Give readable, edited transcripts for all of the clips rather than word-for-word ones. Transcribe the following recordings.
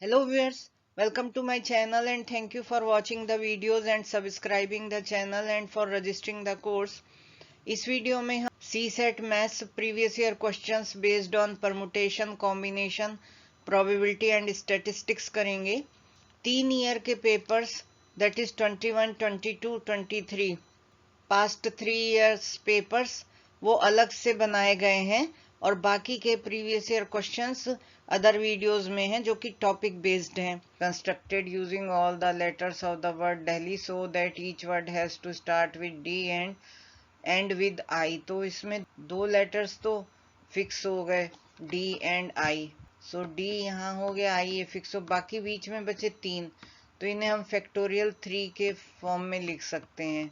Hello viewers, welcome to my channel and thank you for watching the videos and subscribing the channel and for registering the course. इस video में हम CSET maths previous year questions based on permutation, combination, probability and statistics करेंगे। 3 year के papers that is 21, 22, 23 past 3 years papers वो अलग से बनाए गए हैं और बाकी के previous year questions other videos में हैं जो कि टॉपिक बेस्ड हैं। Constructed using all the letters of the word Delhi so that each word has to start with D and with I. तो इसमें 2 लेटर्स तो फिक्स हो गए, D and I. So D यहाँ हो गया, आई ये फिक्स हो, बाकी बीच में बचे 3, तो इन्हें हम फैक्टोरियल 3 के फॉर्म में लिख सकते हैं।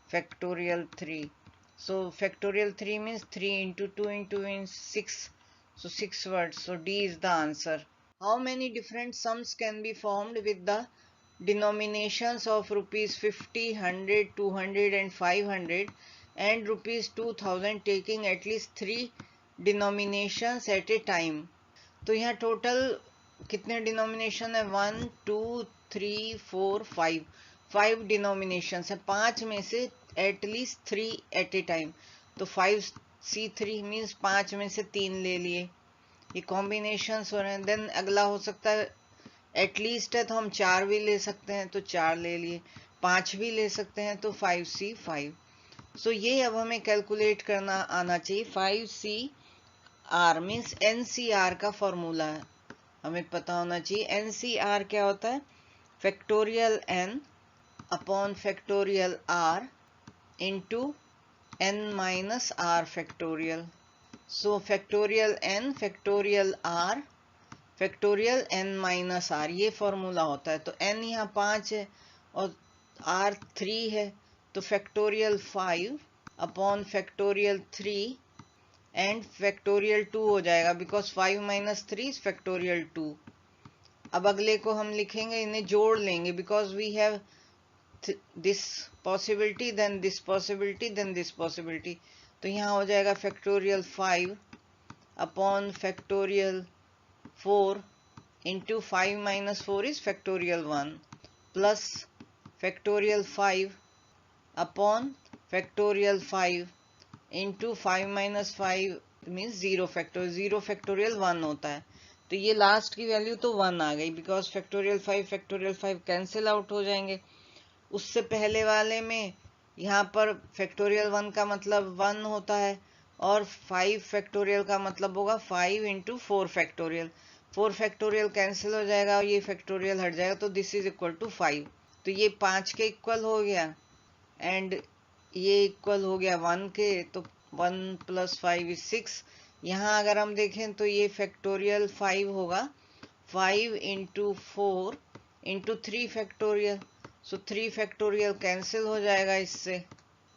factorial 3. So factorial 3 means 3 into 2 into 6. So 6 words. So D is the answer. How many different sums can be formed with the denominations of rupees 50, 100, 200 and 500 and rupees 2000 taking at least 3 denominations at a time? तो यहाँ total कितने denomination है? 1, 2, 3, 4, 5 5 denomination है। 5 में से at least 3 eight ए time, तो 5C3 means 5 में से 3 ले लिए। ये कॉम्बिनेशन हो रहे हैं। देन अगला हो सकता है एटलीस्ट है तो हम 4 भी ले सकते हैं, तो 4 ले लिए। 5 भी ले सकते हैं तो 5C5। सो ये अब हमें कैलकुलेट करना आना चाहिए। 5CR मीन्स NCR का फॉर्मूला है, हमें पता होना चाहिए। NCR क्या होता है? Factorial N upon factorial R into n minus r factorial. So factorial n factorial r factorial n minus r, ये फॉर्मूला होता है। तो n यहाँ 5 है और r 3 है, तो factorial 5 upon factorial 3 and factorial 2 हो जाएगा, बिकॉज 5 माइनस 3 इज फैक्टोरियल 2। अब अगले को हम लिखेंगे, इन्हें जोड़ लेंगे, because we have this possibility then this possibility then this possibility। तो यहाँ हो जाएगा factorial 5 upon factorial 4 into 5 minus 4 is factorial 1 plus factorial 5 upon factorial 5 into 5 minus 5 means 0 factorial 1 होता है। तो ये लास्ट की वैल्यू तो 1 आ गई, बिकॉज फैक्टोरियल 5 कैंसिल आउट हो जाएंगे। उससे पहले वाले में यहाँ पर फैक्टोरियल 1 का मतलब 1 होता है और 5 फैक्टोरियल का मतलब होगा 5 इंटू 4 फैक्टोरियल। 4 फैक्टोरियल कैंसिल हो जाएगा और ये फैक्टोरियल हट जाएगा, तो दिस इज इक्वल टू 5। तो ये 5 के इक्वल हो गया एंड ये इक्वल हो गया 1 के, तो 1 प्लस 5 इज 6। यहाँ अगर हम देखें तो ये फैक्टोरियल 5 होगा 5 इंटू 4 इंटू 3 फैक्टोरियल। सो 3 फैक्टोरियल कैंसिल हो जाएगा इससे।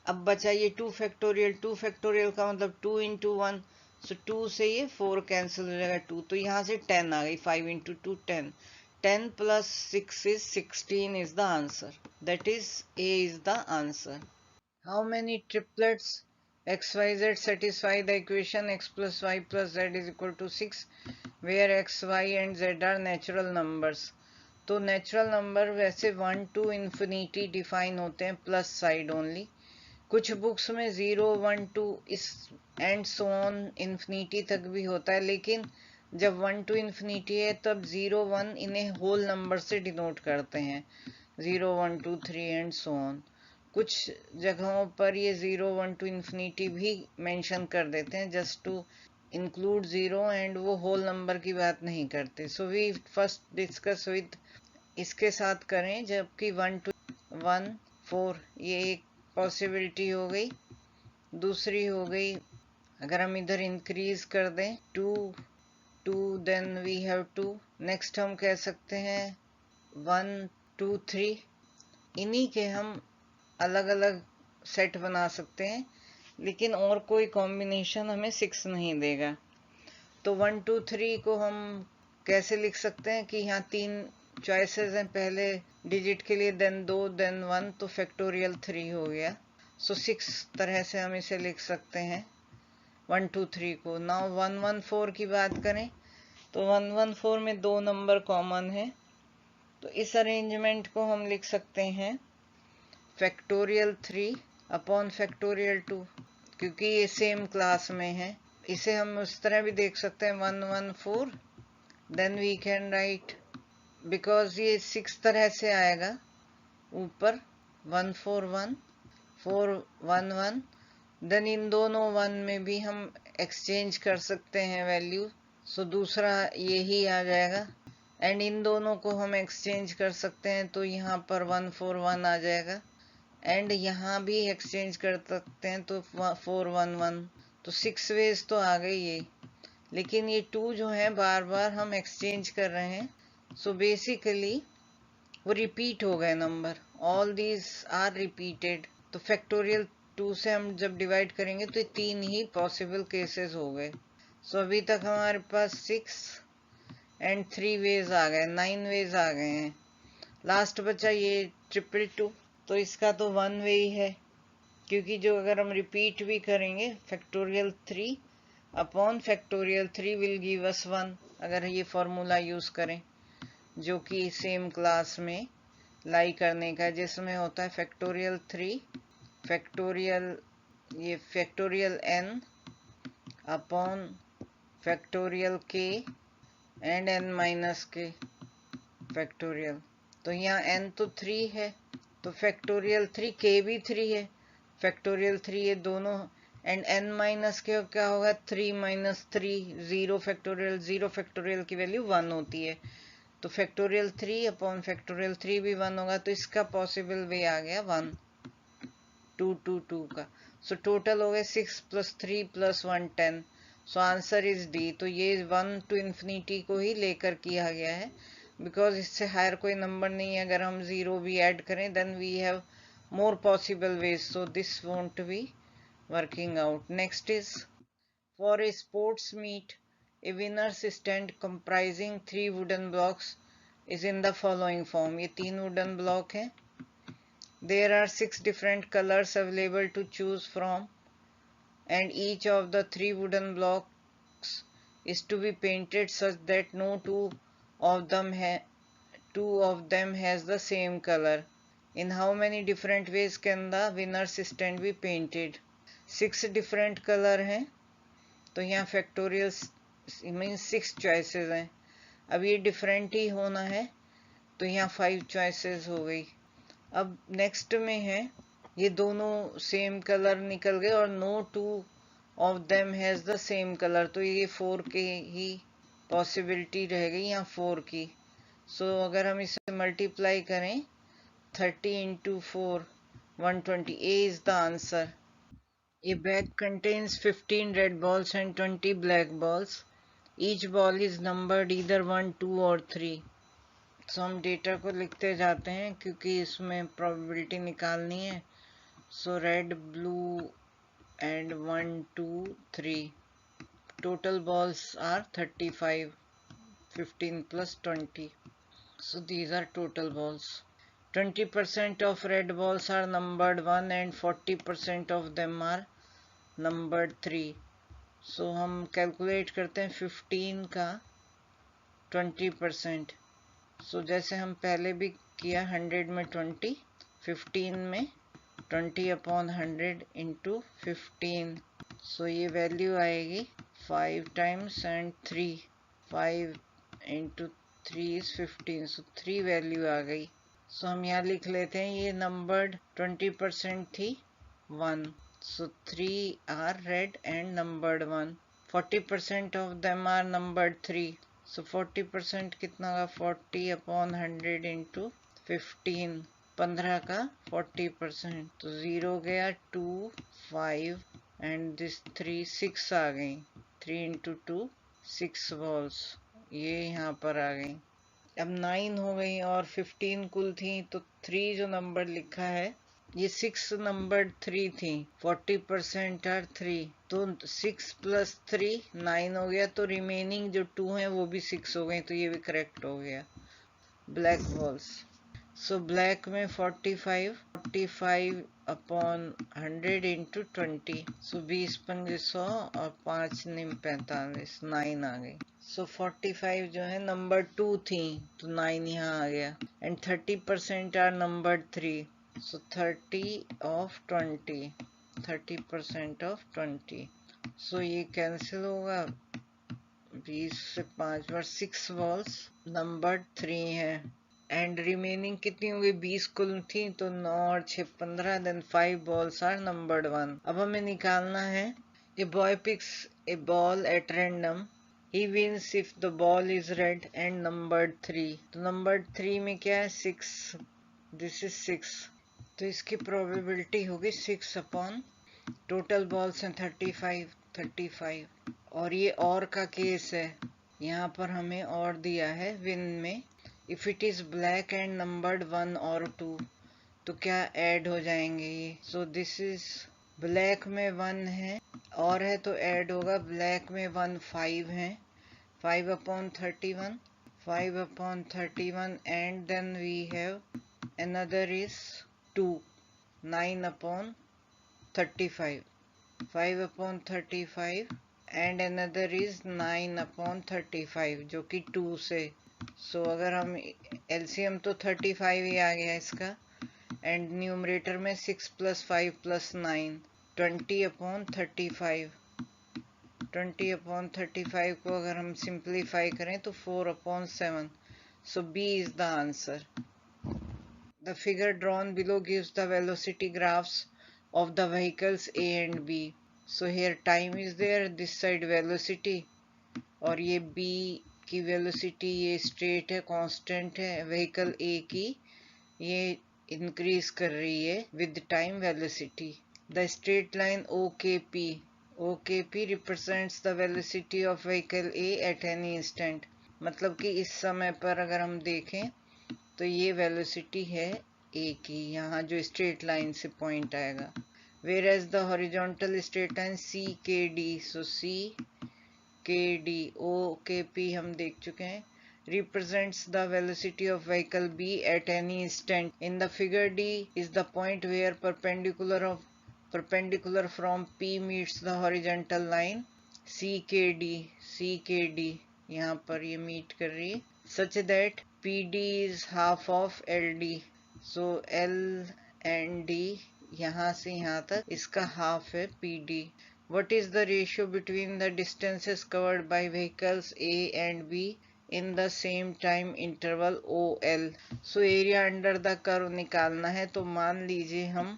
अब बचा ये 2 फैक्टोरियल का मतलब 2 इंटू 1, सो 2 से ये 4 कैंसिल हो जाएगा 2, तो यहाँ से 10 आ गई। 5 into 2 10, 10 plus 6 is 16 is the answer. That is A is the answer. How many triplets XYZ satisfy the equation x plus y plus z is equal to 6 where x, y and z are natural numbers? तो natural number वैसे 1 to infinity define होते हैं, plus side only. कुछ books में 0, 1, 2 इस and so on infinity तक भी होता है, लेकिन जब 1 to इन्फिनिटी है तब 0, 1 इन्हें होल नंबर से डिनोट करते हैं, 0, 1, 2, 3 एंड सो ऑन। कुछ जगहों पर ये 0, 1 to इन्फिनिटी भी मेंशन कर देते हैं जस्ट टू इंक्लूड 0 एंड वो होल नंबर की बात नहीं करते। So we first discuss with इसके साथ करें, जबकि 1 to 1 4 ये एक पॉसिबिलिटी हो गई। दूसरी हो गई अगर हम इधर इंक्रीज कर दें 2 2 देन वी हैव 2। नेक्स्ट हम कह सकते हैं 1 2 3। इन्हीं के हम अलग अलग सेट बना सकते हैं, लेकिन और कोई कॉम्बिनेशन हमें 6 नहीं देगा। तो 1 2 3 को हम कैसे लिख सकते हैं कि यहाँ 3 चॉइसेस हैं पहले डिजिट के लिए, देन 2 देन 1, तो फैक्टोरियल 3 हो गया। सो 6 तरह से हम इसे लिख सकते हैं 1 2 3 को। नाउ 1 1 4 की बात करें तो 114 में 2 नंबर कॉमन है, तो इस अरेंजमेंट को हम लिख सकते हैं फैक्टोरियल 3 अपॉन फैक्टोरियल 2, क्योंकि ये सेम क्लास में है। इसे हम उस तरह भी देख सकते हैं 114, then we can write, because ये 6 तरह से आएगा ऊपर 141 411, देन इन दोनों 1 में भी हम एक्सचेंज कर सकते हैं वैल्यू, सो दूसरा यही आ जाएगा। एंड इन दोनों को हम एक्सचेंज कर सकते हैं, तो यहाँ पर 141 आ जाएगा, एंड यहाँ भी एक्सचेंज कर सकते हैं तो 411, तो 6 वेज तो आ गई ये। लेकिन ये 2 जो है बार बार हम एक्सचेंज कर रहे हैं, सो बेसिकली वो रिपीट हो गए number, all these are repeated. तो फैक्टोरियल 2 से हम जब डिवाइड करेंगे तो ये 3 ही पॉसिबल केसेस हो गए। सो अभी तक हमारे पास 6 एंड 3 वेज आ गए, 9 वेज आ गए हैं। लास्ट बचा ये 222, तो इसका तो 1 वे ही है, क्योंकि जो अगर हम रिपीट भी करेंगे factorial 3 upon factorial 3 will give us 1, अगर ये फॉर्मूला यूज करें जो कि सेम क्लास में लाई करने का, जिसमें होता है फैक्टोरियल 3 फैक्टोरियल ये factorial n upon factorial k and n minus k factorial. तो यहाँ n तो 3 है, तो फैक्टोरियल 3, k भी 3 है, फैक्टोरियल 3 ये दोनों, एंड n माइनस के क्या होगा 3 माइनस 3 0 फैक्टोरियल, 0 फैक्टोरियल की वैल्यू 1 होती है, तो फैक्टोरियल 3 अपॉन फैक्टोरियल 3 भी 1 होगा, तो इसका पॉसिबल वे आ गया 1 2 2 2 का। सो टोटल हो गए 6 plus 3 plus 1 10, so answer is D. तो ये 1 टू इन्फिनिटी को ही लेकर किया गया है, बिकॉज इससे हायर कोई नंबर नहीं है। अगर हम 0 भी ऐड करें then we have more possible ways, so this won't be working out. Next is, for a sports meet, a winner's stand comprising 3 wooden blocks is in the following form. ये 3 wooden block हैं, there are 6 different colors available to choose from, and each of the 3 wooden blocks is to be painted such that no two of them has the same color. In how many different ways can the winner's stand be painted? 6 different color हैं, तो यहाँ factorial means 6 choices हैं। अब ये different ही होना है, तो यहाँ 5 चॉइसेस हो गई। अब नेक्स्ट में है, ये दोनों सेम कलर निकल गए और no two of them has the same colour, तो ये 4 की ही पॉसिबिलिटी रह गई यहाँ 4 की। सो अगर हम इसे मल्टीप्लाई करें 30 into 4 120, A is the answer. A bag contains 15 red balls and 20 black balls. Each ball is numbered either 1 2 और 3. So हम डेटा को लिखते जाते हैं क्योंकि इसमें प्रोबेबिलिटी निकालनी है। So red, blue and 1 2 3. Total balls are 35, 15 plus 20. So these are total balls. 20% of red balls are numbered 1 and 40% of them are numbered 3. So हम कैलकुलेट करते हैं 15 का 20%. So जैसे हम पहले भी किया 100 में 20, 15 में 20 अपॉन 100 इंटू 15. So ये वैल्यू आएगी 5 times and 3, 5 into 3 is 15. So 3 value आ गई। सो हम यहाँ लिख लेते हैं, ये नंबर्ड 20% थी 1, so 3 are red and numbered 1. 40% of them are numbered 3, so 40% कितना होगा 40 अपॉन 100 इंटू 15, 15 का 40%, तो 0 गया 2 5 एंड दिस 3 6 आ गई, 3 इंटू 2 6 बॉल्स ये यहाँ पर आ गई। अब 9 हो गई और 15 कुल थी, तो 3 जो नंबर लिखा है ये 6 नंबर 3 थी, 40% आर 3, तो 6 प्लस 3 9 हो गया, तो रिमेनिंग जो 2 हैं वो भी 6 हो गई, तो ये भी करेक्ट हो गया। ब्लैक बॉल्स सो ब्लैक में 45 अपॉन 100 इंटू 20, सो 20 पंजे 100 और 5 निम 45, 9 आ गई। सो 45 जो है नंबर 2 थी तो 9 यहाँ आ गया। And 30% are number 3, so 30% of 20। So ये कैंसिल होगा, 20 से 5 बार 6 बॉल्स नंबर 3 है। एंड रिमेनिंग कितनी हो गई, 20 कुल थी तो 9 और 6 15, देन 5 बॉल्स आर नंबर्ड 1। अब हमें निकालना है, a boy picks a ball at random, he wins if the ball is red and numbered 3। तो नंबर्ड 3 में क्या है, 6, दिस इज 6, तो इसकी प्रोबेबिलिटी होगी 6 अपॉन टोटल बॉल्स हैं 35। और ये और का केस है, यहाँ पर हमें और दिया है विन में, if it is black and numbered 1 और 2 तो क्या ऐड हो जाएंगे ये। सो दिस इज ब्लैक में 1 है और है तो ऐड होगा, ब्लैक में 1 5 है, 5 upon 31 and then we have another is 2, 9 upon 35, 5 upon 35 and another is 9 upon 35 जो कि 2 से। सो अगर हम एलसीएम तो 35 ही आ गया इसका, एंड न्यूमरेटर में 6 + 5 + 9, 20 upon 35। 20 upon 35 को अगर हम सिंप्लीफाई करें तो 4 upon 7। So B is the answer. The figure drawn below gives the velocity graphs of the vehicles A and B. So here time is there, this side velocity, और ये B की velocity ये straight है, constant है, vehicle A की ये increase कर रही है with time velocity. The straight line OKP represents the velocity of vehicle A at any instant. मतलब कि इस समय पर अगर हम देखें तो ये वेलोसिटी है ए की, यहाँ जो स्ट्रेट लाइन से पॉइंट आएगा। Where as the horizontal straight line CKD, so CKD OKP हम देख चुके हैं, represents the velocity of vehicle B at any instant. In the figure D is the point where perpendicular from P meets the horizontal line CKD यहाँ पर ये meet कर रही है, such that PD is half of LD. So L and D यहाँ से यहाँ तक इसका हाफ है PD. What is the ratio between the distances covered by vehicles A and B in the same time interval OL? So area under the curve निकालना है, तो मान लीजिए हम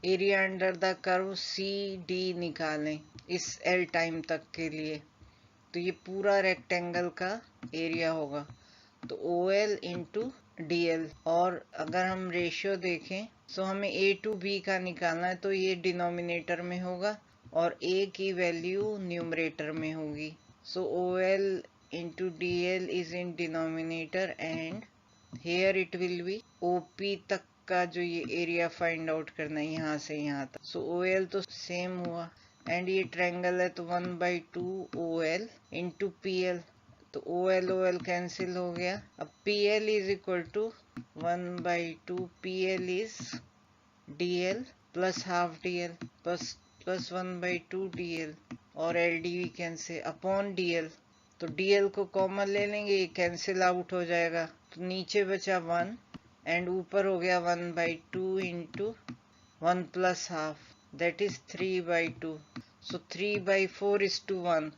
area under the curve CD निकालें इस L time तक के लिए, तो ये पूरा रेक्टेंगल का एरिया होगा, तो OL इंटू DL। और अगर हम रेशियो देखें तो हमें A to B का निकालना है, तो ये डिनोमिनेटर में होगा और A की वैल्यू न्यूमरेटर में होगी। So OL into DL is in denominator and here it will be OP तक का जो ये एरिया फाइंड आउट करना है यहाँ से यहाँ तक। सो OL तो सेम हुआ, एंड ये ट्रायंगल है तो 1/2 OL इंटू PL, तो OL कैंसिल हो गया। अब PL is equal to 1/2 PL is DL plus half DL plus 1/2 DL, और LD we can say upon DL, तो DL को कॉमन ले लेंगे, ये कैंसिल आउट हो जाएगा, तो नीचे बचा 1 एंड ऊपर हो गया 1/2 into 1 plus half, that is 3/2। सो 3/4:1,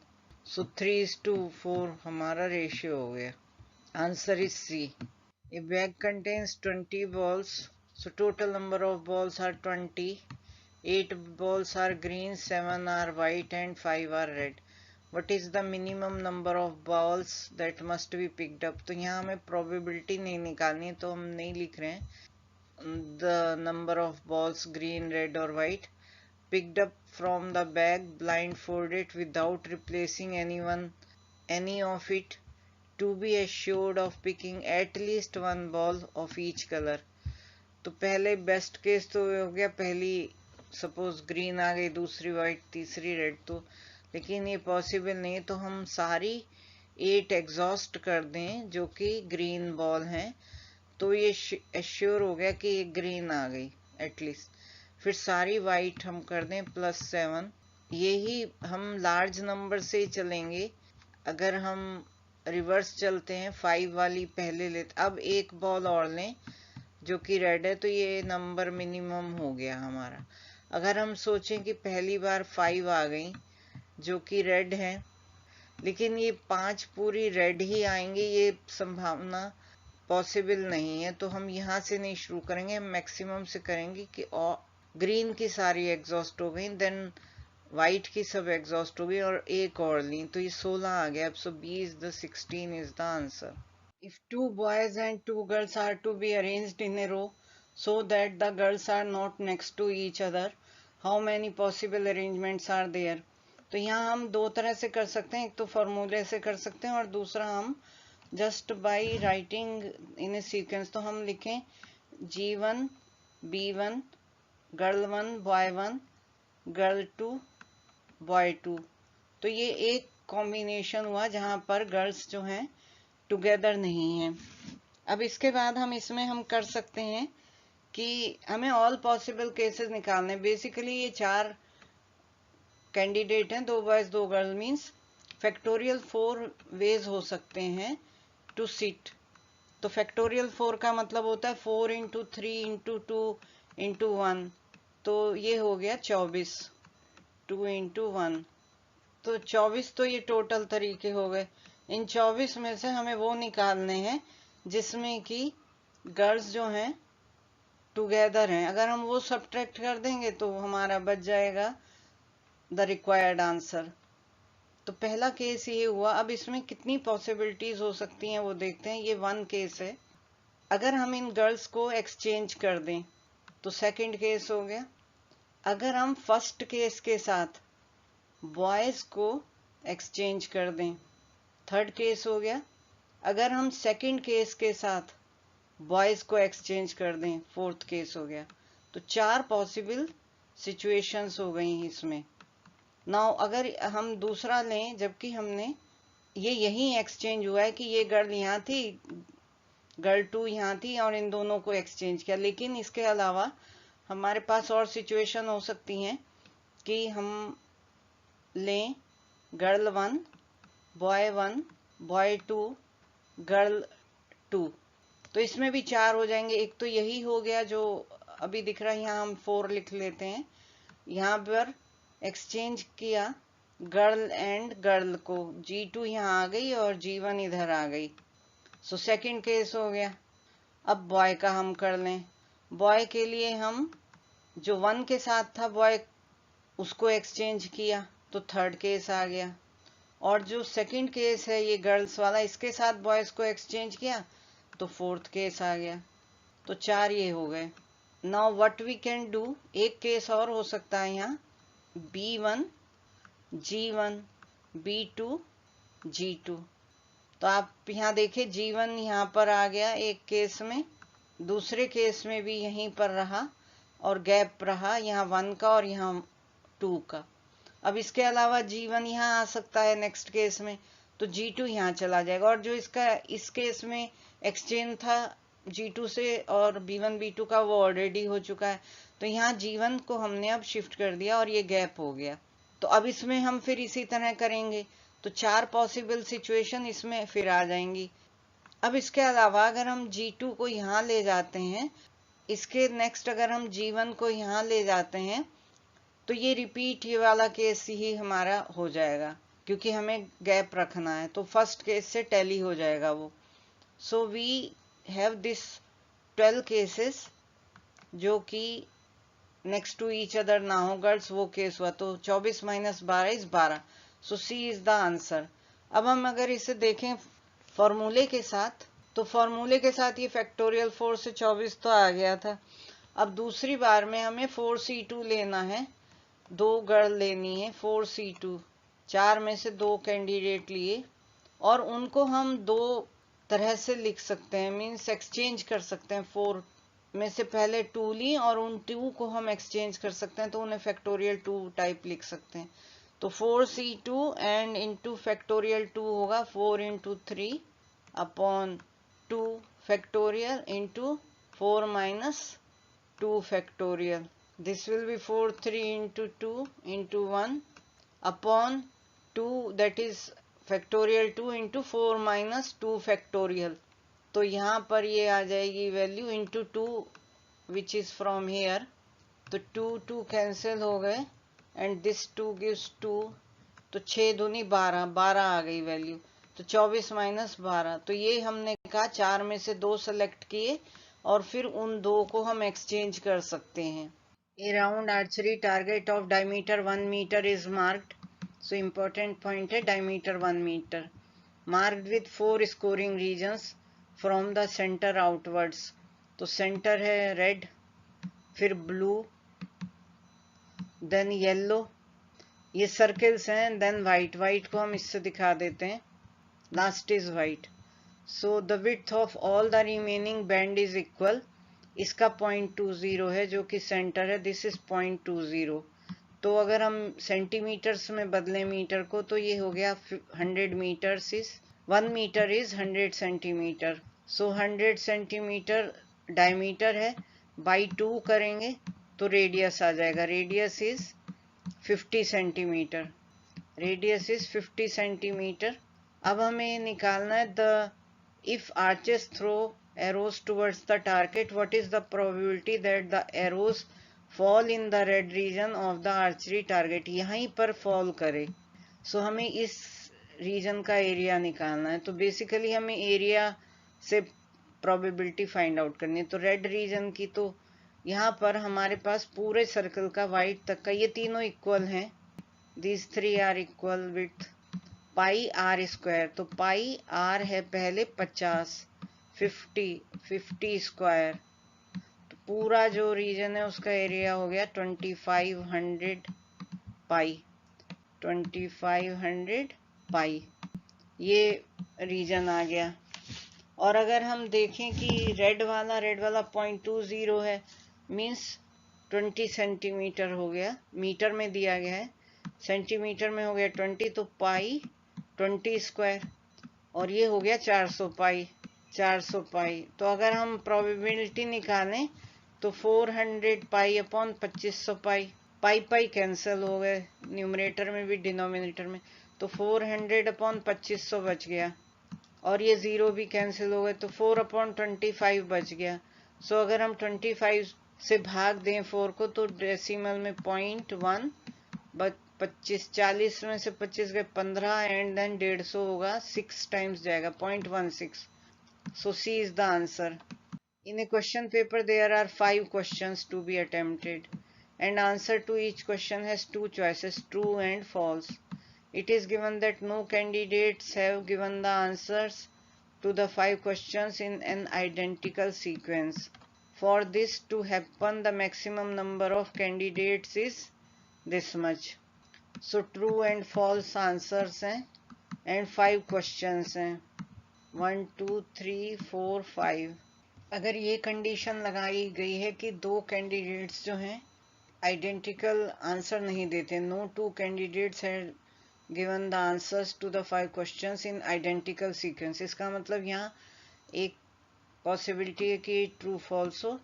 सो 3:4 हमारा रेशियो हो गया। Answer is C। A bag contains 20 balls, so total number of balls are 20. 8 balls are green, 7 are white and 5 are red. What is the minimum number of balls that must be picked up? तो यहाँ हमें probability नहीं निकालनी, तो हम नहीं लिख रहे हैं the number of balls green, red or white picked up from the bag blindfolded without replacing any of it, to be assured of picking at least one ball of each color. तो पहले best case तो हो गया, पहली suppose green आ गई, दूसरी white, तीसरी red, तो लेकिन ये पॉसिबल नहीं है, तो हम सारी 8 एग्जॉस्ट कर दें जो कि ग्रीन बॉल हैं, तो ये एश्योर हो गया कि ये ग्रीन आ गई एटलीस्ट। फिर सारी वाइट हम कर दें +7। यही हम लार्ज नंबर से चलेंगे। अगर हम रिवर्स चलते हैं 5 वाली पहले लेते, अब एक बॉल और लें जो कि रेड है, तो ये नंबर मिनिमम हो गया हमारा। अगर हम सोचें कि पहली बार 5 आ गई जो कि रेड है, लेकिन ये 5 पूरी रेड ही आएंगे, ये संभावना पॉसिबल नहीं है। तो हम यहाँ से नहीं शुरू करेंगे, हम मैक्सिमम से करेंगे कि ग्रीन की सारी एग्जॉस्ट हो गई, देन वाइट की सब एग्जॉस्ट हो गई और एक और ली, तो ये 16 आ गया। सो B is the 16 is the answer. If 2 boys and 2 girls are to be arranged in a row so that the girls are not next to each other, how many possible arrangements are there? तो यहाँ हम दो तरह से कर सकते हैं, एक तो फॉर्मूले से कर सकते हैं और दूसरा हम just by writing in A sequence. तो हम लिखें G1 B1 girl 1 boy 1 girl 2 boy 2। तो ये एक कॉम्बिनेशन हुआ जहां पर गर्ल्स जो हैं टुगेदर नहीं है। अब इसके बाद हम इसमें हम कर सकते हैं कि हमें ऑल पॉसिबल केसेस निकालने। बेसिकली ये 4 कैंडिडेट हैं, 2 boys 2 girl, means factorial 4 ways हो सकते हैं टू सिट। तो फैक्टोरियल 4 का मतलब होता है 4 इंटू 3 इंटू 2 इंटू 1, तो ये हो गया 24, 2 इंटू 1, तो 24 तो ये टोटल तरीके हो गए। इन 24 में से हमें वो निकालने हैं जिसमें कि गर्ल्स जो हैं टुगेदर हैं। अगर हम वो सब्ट्रैक्ट कर देंगे तो हमारा बच जाएगा द रिक्वायर्ड आंसर। तो पहला केस ये हुआ। अब इसमें कितनी पॉसिबिलिटीज हो सकती हैं वो देखते हैं। ये 1 केस है। अगर हम इन गर्ल्स को एक्सचेंज कर दें तो सेकंड केस हो गया। अगर हम फर्स्ट केस के साथ बॉयज को एक्सचेंज कर दें, थर्ड केस हो गया। अगर हम सेकंड केस के साथ बॉयज को एक्सचेंज कर दें, फोर्थ केस हो गया। तो 4 पॉसिबल सिचुएशंस हो गई इसमें। नाउ अगर हम दूसरा लें, जबकि हमने ये यही एक्सचेंज हुआ है कि ये गर्ल यहाँ थी, गर्ल 2 यहाँ थी और इन दोनों को एक्सचेंज किया, लेकिन इसके अलावा हमारे पास और सिचुएशन हो सकती हैं कि हम लें गर्ल 1 बॉय 1 बॉय 2 गर्ल 2, तो इसमें भी 4 हो जाएंगे। एक तो यही हो गया जो अभी दिख रहा है, यहाँ हम 4 लिख लेते हैं। यहाँ पर एक्सचेंज किया गर्ल एंड गर्ल को, G2 यहाँ आ गई और G1 इधर आ गई। सो सेकंड केस हो गया। अब बॉय का हम कर लें। बॉय के लिए हम जो 1 के साथ था बॉय, उसको एक्सचेंज किया, तो थर्ड केस आ गया। और जो सेकंड केस है ये गर्ल्स वाला, इसके साथ बॉयज को एक्सचेंज किया, तो फोर्थ केस आ गया। तो 4 ये हो गए। Now what we can do, एक केस और हो सकता है यहाँ, B1 G1 B2 G2। तो आप यहाँ देखें G1 यहाँ पर आ गया एक केस में, दूसरे केस में भी यहीं पर रहा और गैप रहा यहाँ 1 का और यहाँ 2 का। अब इसके अलावा G1 यहाँ आ सकता है नेक्स्ट केस में, तो G2 यहाँ चला जाएगा। और जो इसका इस केस में एक्सचेंज था G2 से और B1 B2 का, वो ऑलरेडी हो चुका है। तो यहाँ G1 को हमने अब शिफ्ट कर दिया और ये गैप हो गया। तो अब इसमें हम फिर इसी तरह करेंगे, तो 4 पॉसिबल सिचुएशन इसमें फिर आ जाएंगी। अब इसके अलावा अगर हम G2 को यहाँ ले जाते हैं, इसके नेक्स्ट अगर हम G1 को यहाँ ले जाते हैं, तो ये रिपीट ये वाला केस ही हमारा हो जाएगा, क्योंकि हमें गैप रखना है, तो फर्स्ट केस से टैली हो जाएगा वो। So we have this 12 cases जो कि नेक्स्ट टू ईच अदर ना हो गर्ल्स, वो केस हुआ। तो 24 - 12 is 12। So C is the answer. अब हम अगर इसे देखें फॉर्मूले के साथ, तो फॉर्मूले के साथ ये फैक्टोरियल 4 से 24 तो आ गया था। अब दूसरी बार में हमें 4C2 लेना है, 2 गर्ल लेनी है 4C2। 4 में से 2 कैंडिडेट लिए और उनको हम 2 तरह से लिख सकते हैं, मीन्स एक्सचेंज कर सकते हैं। 4 में से पहले 2 ली और उन 2 को हम एक्सचेंज कर सकते हैं, तो उन्हें फैक्टोरियल 2 टाइप लिख सकते हैं। तो 4C2 एंड इंटू फैक्टोरियल 2 होगा 4 into 3 upon 2 factorial into 4 minus 2 factorial. This will be 4 3 into 2 into 1 upon 2, that is factorial 2 into 4 minus 2 factorial. तो यहाँ पर ये आ जाएगी value into 2 which is from here. तो 2 कैंसिल हो गए एंड दिस 2 गिव्स 2. तो 6 दूनी 12 आ गई वैल्यू. तो 24 माइनस 12. तो ये हमने कहा 4 में से 2 सेलेक्ट किए और फिर उन 2 को हम एक्सचेंज कर सकते हैं. A round archery target of diameter 1 meter is marked. So important point है diameter 1 meter. Marked with 4 scoring regions from the center outwards. तो center है red, फिर blue, then yellow. ये सर्कल्स हैं. देन वाइट को हम इससे दिखा देते हैं. Last is white. So the width of all the remaining band is equal. इसका 0.20 है जो कि सेंटर है. This is 0.20. तो अगर हम सेंटीमीटर्स में बदलें मीटर को तो ये हो गया 100 metres is 1 metre is 100 centimetre. So 100 centimetre diameter है. बाई 2 करेंगे तो रेडियस आ जाएगा. Radius is 50 centimetre. Radius is 50 centimetre. अब हमें निकालना है the if archers throw arrows towards the target what is the probability that the arrows fall in the red region of the archery target. यहीं पर fall करे. सो हमें इस reason का एरिया निकालना है. तो बेसिकली हमें एरिया से प्रोबेबिलिटी फाइंड आउट करनी है. तो रेड रीजन की तो यहाँ पर हमारे पास पूरे सर्कल का वाइट तक का ये तीनों इक्वल हैं. These 3 are equal with pi r square. तो पाई आर है पहले 50, 50 स्क्वायर. तो पूरा जो रीजन है उसका एरिया हो गया 2500 पाई. 2500 पाई ये रीजन आ गया. और अगर हम देखें कि रेड वाला 0.20 है मीन्स 20 सेंटीमीटर हो गया. मीटर में दिया गया है, सेंटीमीटर में हो गया 20. तो पाई 20 स्क्वायर और ये हो गया 400 पाई. 400 पाई. तो अगर हम प्रोबेबिलिटी निकालें तो 400 पाई अपॉन 2500 पाई. पाई कैंसिल हो गए न्यूमरेटर में भी डिनोमिनेटर में. तो 400 अपॉन 2500 बच गया और ये 0 भी कैंसिल हो गए. तो 4 अपॉन 25 बच गया. सो अगर हम 25 से भाग दें 4 को तो डेसिमल में 0.1 25 40 में से 25 गए 15 एंड देन 150 होगा 6 टाइम्स जाएगा 0.16. So C is the answer. In a question paper there are 5 questions to be attempted and answer to each question has 2 choices, true and false. It is given that no candidates have given the answers to the 5 questions in an identical sequence. For this to happen, the maximum number of candidates is this much. So true and false answers हैं and 5 questions हैं. 1 2 3 4 5. अगर ये condition लगाई गई है कि 2 candidates जो हैं आइडेंटिकल आंसर नहीं देते, no 2 candidates have given the answers to the 5 questions in identical sequence. इसका मतलब यहाँ एक पॉसिबिलिटी है कि ट्रू फॉल्स हो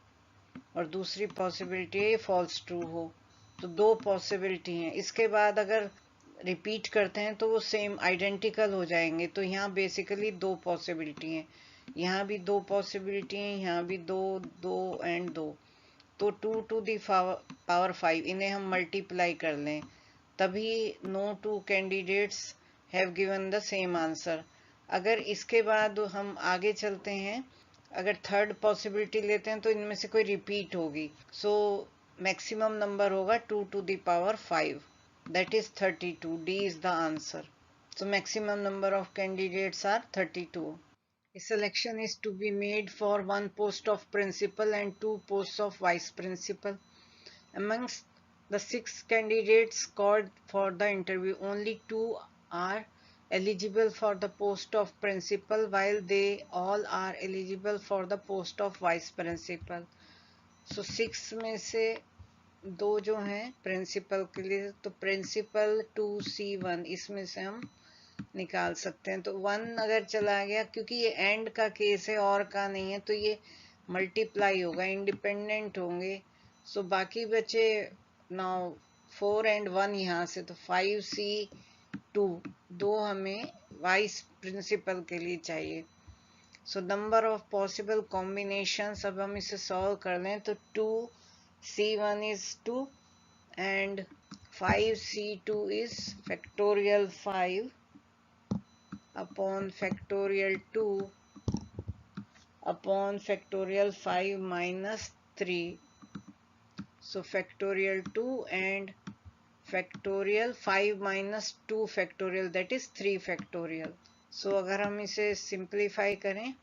और दूसरी पॉसिबिलिटी है फॉल्स ट्रू हो. तो 2 पॉसिबिलिटी हैं. इसके बाद अगर रिपीट करते हैं तो वो सेम आइडेंटिकल हो जाएंगे. तो यहाँ बेसिकली 2 पॉसिबिलिटी हैं. यहाँ भी 2 पॉसिबिलिटी हैं, यहाँ भी 2 2 एंड 2. तो 2 टू दी पावर 5 इन्हें हम मल्टीप्लाई कर लें तभी no 2 candidates have given the same answer. अगर इसके बाद हम आगे चलते हैं, अगर थर्ड पॉसिबिलिटी लेते हैं तो इनमें से कोई रिपीट होगी. सो मैक्सिमम नंबर होगा 2 to the power 5 that is 32. D is the answer. So maximum number of candidates are 32. A selection is to be made for 1 post of principal and 2 posts of vice principal. Amongst the 6 candidates called for the interview, only 2 are eligible for the post of principal while they all are eligible for the post of vice principal. So 6 में से 2 जो हैं principal के लिए, तो principal 2C1 इसमें से हम निकाल सकते हैं। तो 1 अगर चला गया, क्योंकि ये एंड का केस है और का नहीं है, तो ये मल्टीप्लाई होगा, इंडिपेंडेंट होंगे। सो बाकी बचे नाउ 4 एंड 1 यहाँ से, तो 5C2 दो हमें वाइस प्रिंसिपल के लिए चाहिए। So number of possible combinations, अब हम इसे सॉल्व कर लें तो 2C1 is 2 and 5C2 is factorial 5 upon factorial 2 upon factorial 5 minus 3. So factorial 2 and factorial 5 minus 2 factorial, that is 3 factorial. So अगर हम इसे simplify करें,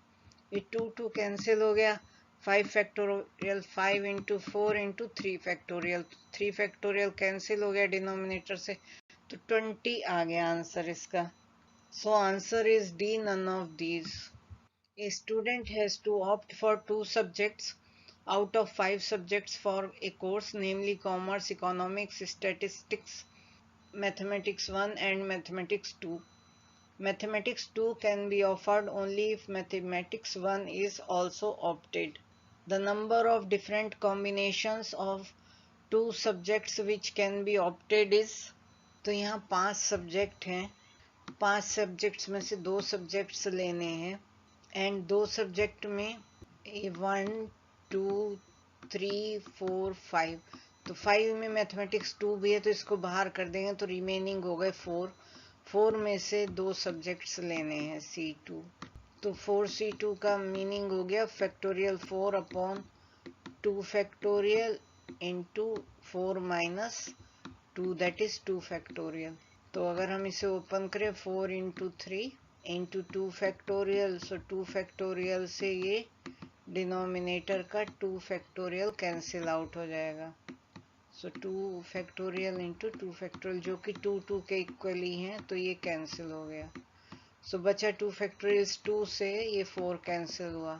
ये 2 कैंसिल हो गया, 5 factorial 5 into 4 into 3 factorial, 3 factorial cancel हो गया डिनोमिनेटर से, तो 20 आ गया आंसर इसका। So answer is D, none of these. A student has to opt for 2 subjects out of 5 subjects for a course, namely commerce, economics, statistics, mathematics 1 and mathematics 2. Mathematics 2 can be offered only if mathematics 1 is also opted. The number of different combinations of 2 subjects which can be opted is, तो यहाँ 5 subject हैं, 5 subjects में से 2 subjects लेने हैं, and 2 subject में 1 2 3 4 5, तो 5 में मैथमेटिक्स 2 भी है, तो इसको बाहर कर देंगे तो रिमेनिंग हो गए 4 में से 2 सब्जेक्ट्स लेने हैं C2, तो 4C2 का मीनिंग हो गया factorial 4 upon 2 factorial into 4 minus 2, that is 2 factorial. तो अगर हम इसे ओपन करें 4 इंटू 3 इंटू 2 फैक्टोरियल, सो 2 फैक्टोरियल से ये डिनोमिनेटर का 2 फैक्टोरियल कैंसिल आउट हो जाएगा। सो 2 फैक्टोरियल इंटू 2 फैक्टोरियल, जो कि 2 के इक्वली हैं, तो ये कैंसिल हो गया। सो बचा 2 फैक्टोरियल, 2 से ये 4 कैंसिल हुआ,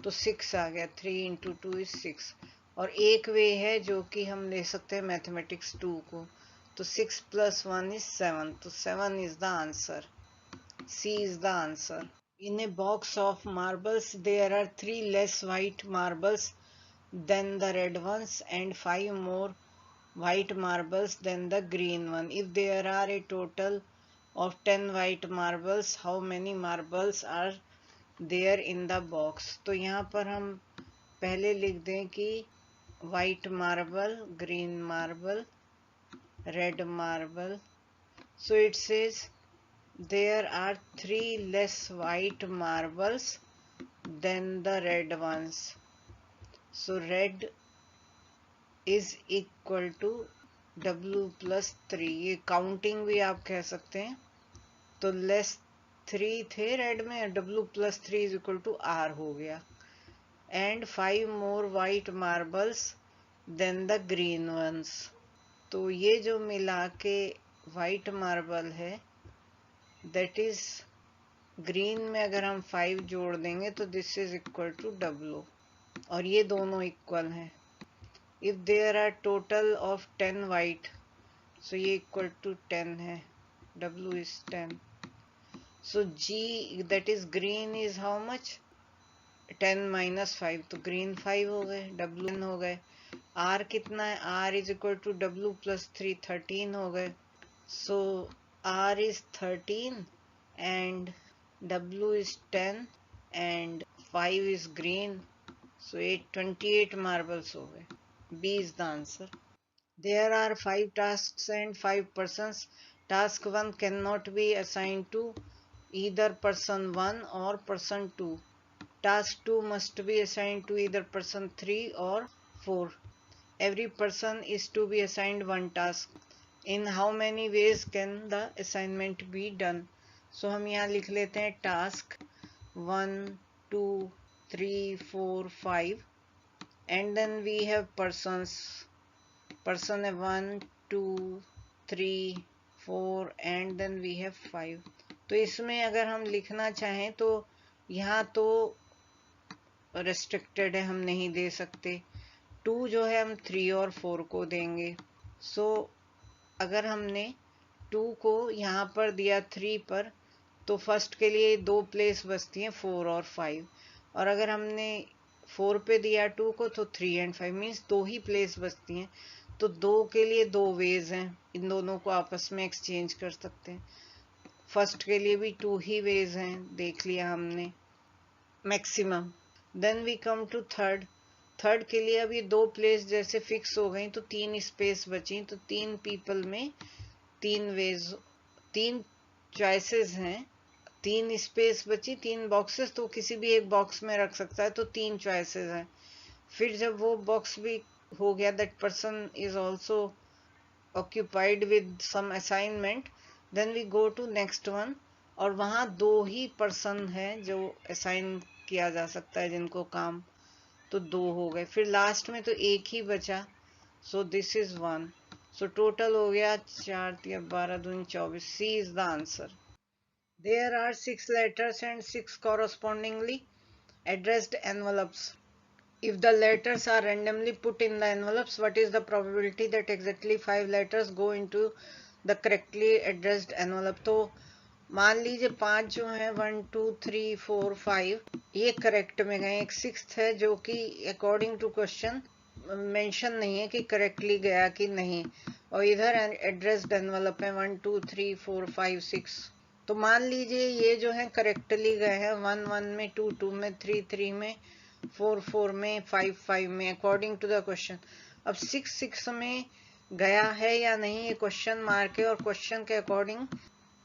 तो 6 आ गया, 3 इंटू 2 इज 6। और एक वे है जो कि हम ले सकते हैं मैथमेटिक्स 2 को, तो 6 plus 1 is 7, तो 7 is the answer. C is the answer. In a box of marbles, there are 3 less white marbles than the red ones and 5 more white marbles than the green one. If there are a total of 10 white marbles, how many marbles are there in the box? तो यहाँ पर हम पहले लिख दें कि white marble, green marble, red marble. So it says there are 3 less white marbles than the red ones. So red is equal to W plus 3, ये counting भी आप कह सकते हैं। तो लेस 3 थे रेड में, W plus 3 is equal to R हो गया, and 5 more white marbles than the green ones. तो ये जो मिला के वाइट मार्बल है, दैट इज ग्रीन में अगर हम 5 जोड़ देंगे तो this is equal to W, और ये दोनों इक्वल हैं। If there are total of 10 white, so ये इक्वल टू 10 है, W is 10। So G that is green is how much, 10 minus 5, तो ग्रीन 5 हो गए, W हो गए। R कितना है, R is equal to W plus 3, 13 हो गए। सो R is 13 and W is 10 and 5 is green, so 28 marbles हो गए। B is the answer. There are 5 tasks and 5 persons. Task 1 cannot be assigned to either person 1 or person 2. Task 2 must be assigned to either person 3 or 4. Every person is to be assigned 1 task. In how many ways can the assignment be done? So हम यहाँ लिख लेते हैं task 1 2 3 4 5 and then we have persons. Person है 1 2 3 4 and then we have 5. तो इसमें अगर हम लिखना चाहें तो यहाँ तो restricted है, हम नहीं दे सकते। 2 जो है हम 3 और 4 को देंगे। सो अगर हमने 2 को यहाँ पर दिया 3 पर, तो फर्स्ट के लिए 2 प्लेस बचती हैं 4 और 5, और अगर हमने 4 पे दिया 2 को तो 3 एंड 5 मीन्स 2 ही प्लेस बचती हैं। तो 2 के लिए 2 वेज हैं, इन दोनों को आपस में एक्सचेंज कर सकते हैं। फर्स्ट के लिए भी 2 ही वेज हैं, देख लिया हमने maximum. Then we come to third. Third के लिए अब ये 2 प्लेस जैसे फिक्स हो गई तो 3 स्पेस बची, तो 3 पीपल में 3 वेज, 3 चॉइसेस हैं, 3 स्पेस बची, 3 बॉक्सेस, तो किसी भी एक बॉक्स में रख सकता है, तो 3 चॉइसेस हैं। फिर जब वो बॉक्स भी हो गया, that person is also occupied with some assignment, then we go to next one, और वहाँ 2 ही पर्सन है जो असाइन किया जा सकता है जिनको काम, तो 2 हो गए। फिर लास्ट में तो एक ही बचा, so this is 1, so total हो गया 4 या 12 दूनी 24। C is the answer. There are 6 letters and 6 correspondingly addressed envelopes. If the letters are randomly put in the envelopes, what is the probability that exactly 5 letters go into the correctly addressed envelope? तो मान लीजिए 5 जो है 1 2 3 4 5 ये correct में गए, एक 6th है जो कि अकॉर्डिंग टू क्वेश्चन मेंशन नहीं है कि करेक्टली गया कि नहीं, और इधर एड्रेस्ड एनवलप है 1 2 3 4 5 6। तो मान लीजिए ये जो है करेक्टली गए हैं 1 1 में, 2 2 में, 3 3 में, 4 4 में, 5 5 में, अकॉर्डिंग टू द क्वेश्चन। अब 6 6 में गया है या नहीं ये क्वेश्चन मार्क है, और क्वेश्चन के अकॉर्डिंग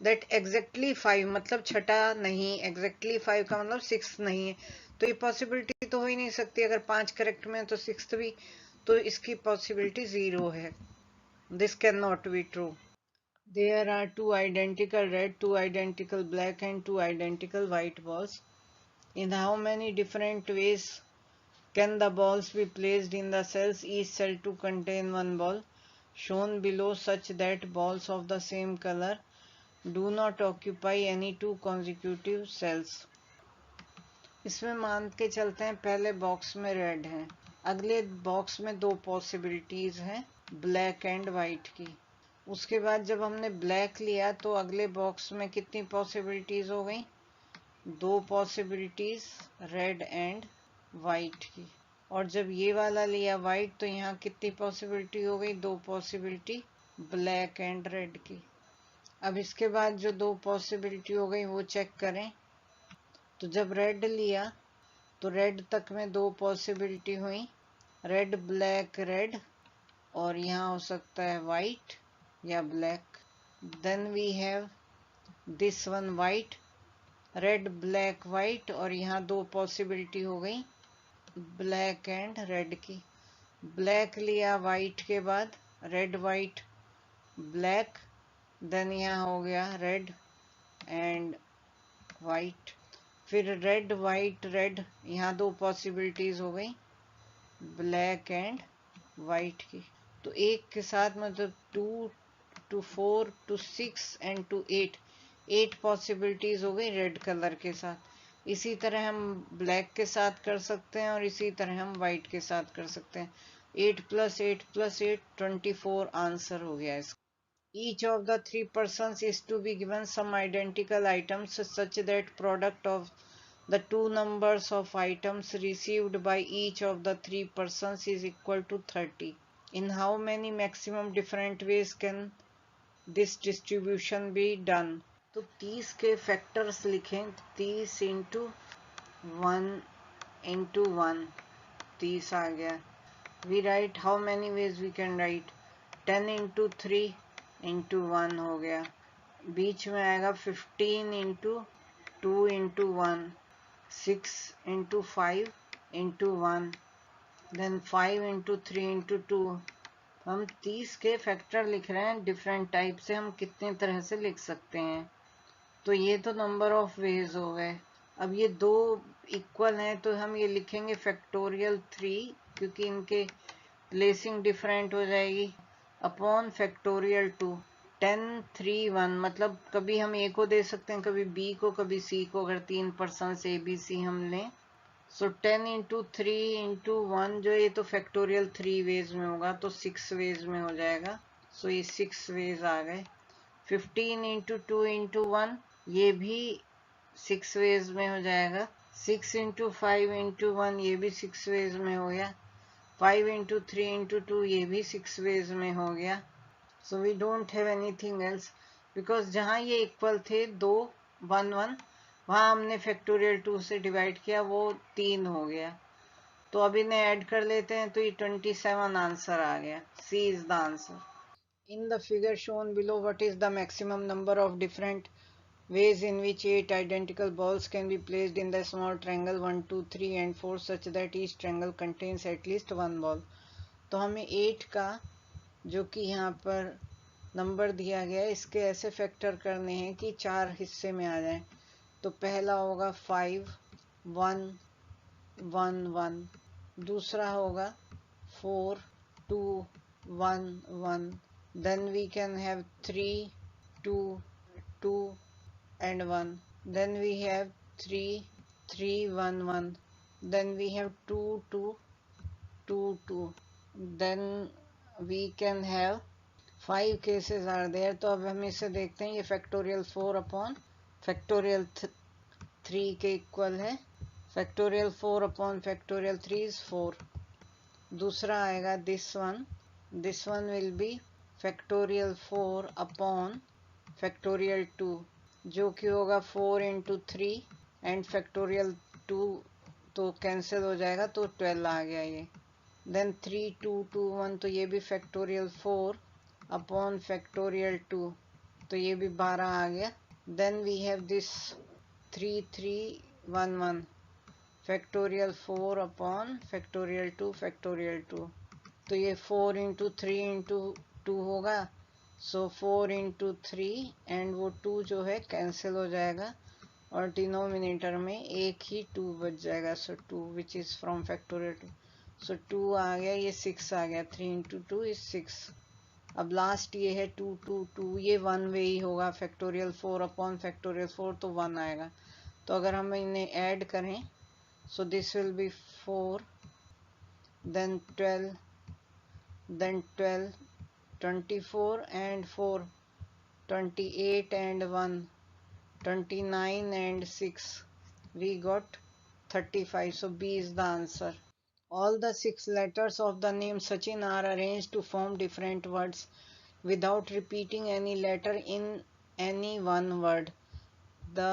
दैट एग्जैक्टली 5 मतलब छठा नहीं, एग्जैक्टली 5 का मतलब 6 नहीं है, तो ये पॉसिबिलिटी तो हो ही नहीं सकती। अगर 5 करेक्ट में है तो 6th भी, तो इसकी पॉसिबिलिटी 0 है। This can not be true. There are 2 identical red, 2 identical black and 2 identical white balls. In how many different ways can the balls be placed in the cells, each cell to contain one ball, shown below, such that balls of the same color do not occupy any 2 consecutive cells? इसमें मान के चलते हैं पहले box में red है, अगले box में 2 पॉसिबिलिटीज हैं ब्लैक एंड वाइट की। उसके बाद जब हमने ब्लैक लिया तो अगले बॉक्स में कितनी पॉसिबिलिटीज हो गई, 2 पॉसिबिलिटीज रेड एंड वाइट की। और जब ये वाला लिया वाइट तो यहाँ कितनी पॉसिबिलिटी हो गई, 2 पॉसिबिलिटी ब्लैक एंड रेड की। अब इसके बाद जो 2 पॉसिबिलिटी हो गई वो चेक करें। तो जब रेड लिया तो रेड तक में 2 पॉसिबिलिटी हुई, रेड ब्लैक रेड, और यहाँ हो सकता है वाइट या black. Then we have this one white, red black white, और यहाँ 2 पॉसिबिलिटी हो गई ब्लैक एंड रेड की। ब्लैक लिया वाइट के बाद, रेड वाइट ब्लैक, देन यहाँ हो गया रेड एंड वाइट। फिर रेड वाइट रेड, यहाँ 2 पॉसिबिलिटीज हो गई ब्लैक एंड वाइट की। तो एक के साथ मतलब 2 to 4 to 6 and to 8 possibilities हो गई रेड कलर के साथ। इसी तरह हम ब्लैक के साथ कर सकते हैं और इसी तरह हम वाइट के साथ कर सकते हैं। 8 + 8 + 8 24 आंसर हो गया इसका। Each of the 3 persons is to be given some identical items such that product of the 2 numbers of items received by each of the 3 persons is equal to 30. In how many maximum different ways can this distribution be done? तो 30 के factors लिखें, 30 × 1 × 1, 30 आ गया। We write how many ways we can write, 10 × 3 × 1 हो गया। बीच में आएगा 15 × 2 × 1, 6 × 5 × 1, then 5 × 3 × 2। हम 30 के फैक्टर लिख रहे हैं, डिफरेंट टाइप से हम कितने तरह से लिख सकते हैं। तो ये तो नंबर ऑफ वेज हो गए। अब ये 2 इक्वल हैं तो हम ये लिखेंगे फैक्टोरियल 3, क्योंकि इनके प्लेसिंग डिफरेंट हो जाएगी, अपॉन फैक्टोरियल 2। 10 3 1 मतलब कभी हम ए को दे सकते हैं, कभी बी को, कभी सी को, अगर 3 पर्सन ए बी सी हम लें। सो 10 × 3 × 1 जो ये तो फैक्टोरियल 3 वेज में होगा, तो 6 वेज में हो जाएगा। सो ये 6 वेज आ गए। 15 इंटू 2 इंटू 1 ये भी 6 वेज में हो जाएगा। 6 इंटू 5 इंटू 1 ये भी 6 वेज में हो गया। 5 इंटू 3 इंटू 2 ये भी 6 वेज में हो गया। So we don't have anything else, because जहाँ ये इक्वल थे 2 1 1 वहाँ हमने फैक्टोरियल 2 से डिवाइड किया, वो 3 हो गया। तो अब इन्हें ऐड कर लेते हैं तो ये 27 आंसर आ गया। C is the answer. In the figure shown below, what is the maximum number of different ways in which 8 identical balls can be placed in the small triangle 1, 2, 3 and 4 such that each triangle contains at least one ball? तो हमें 8 का जो कि यहाँ पर number दिया गया है इसके ऐसे फैक्टर करने हैं कि 4 हिस्से में आ जाए। तो पहला होगा 5 1 1 1, दूसरा होगा 4 2 1 1, then we can have 3 2 2 and 1, then we have 3 3 1 1, then we have 2 2 2 2, then we can have 5 cases are there। तो अब हम इसे देखते हैं, ये फैक्टोरियल 4 अपॉन फैक्टोरियल 3 के इक्वल है। Factorial 4 upon factorial 3 is 4। दूसरा आएगा this one will be factorial 4 upon factorial 2 जो कि होगा 4 इंटू 3 एंड फैक्टोरियल 2 तो कैंसिल हो जाएगा, तो 12 आ गया ये। देन 3 2 2 1 तो ये भी फैक्टोरियल 4 अपॉन फैक्टोरियल 2 तो ये भी 12 आ गया। Then we have this 3 3 1 1 factorial 4 upon factorial 2 factorial 2 तो ये 4 इंटू 3 इंटू 2 होगा। सो 4 इंटू 3 एंड वो 2 जो है कैंसिल हो जाएगा और डिनोमिनेटर में एक ही 2 बच जाएगा। सो 2 विच इज फ्रॉम फैक्टोरियल 2। सो 2 आ गया, ये 6 आ गया। 3 इंटू 2 इज 6। अब लास्ट ये है 2 2 2, ये वन वे ही होगा। फैक्टोरियल 4 अपॉन फैक्टोरियल 4 तो 1 आएगा। तो अगर हम इन्हें ऐड करें so this will be 4 then 12 then 12 24 and 4 28 and 1 29 and 6 we got 35। so B is the answer। All the 6 letters of the name Sachin are arranged to form different words without repeating any letter in any one word. The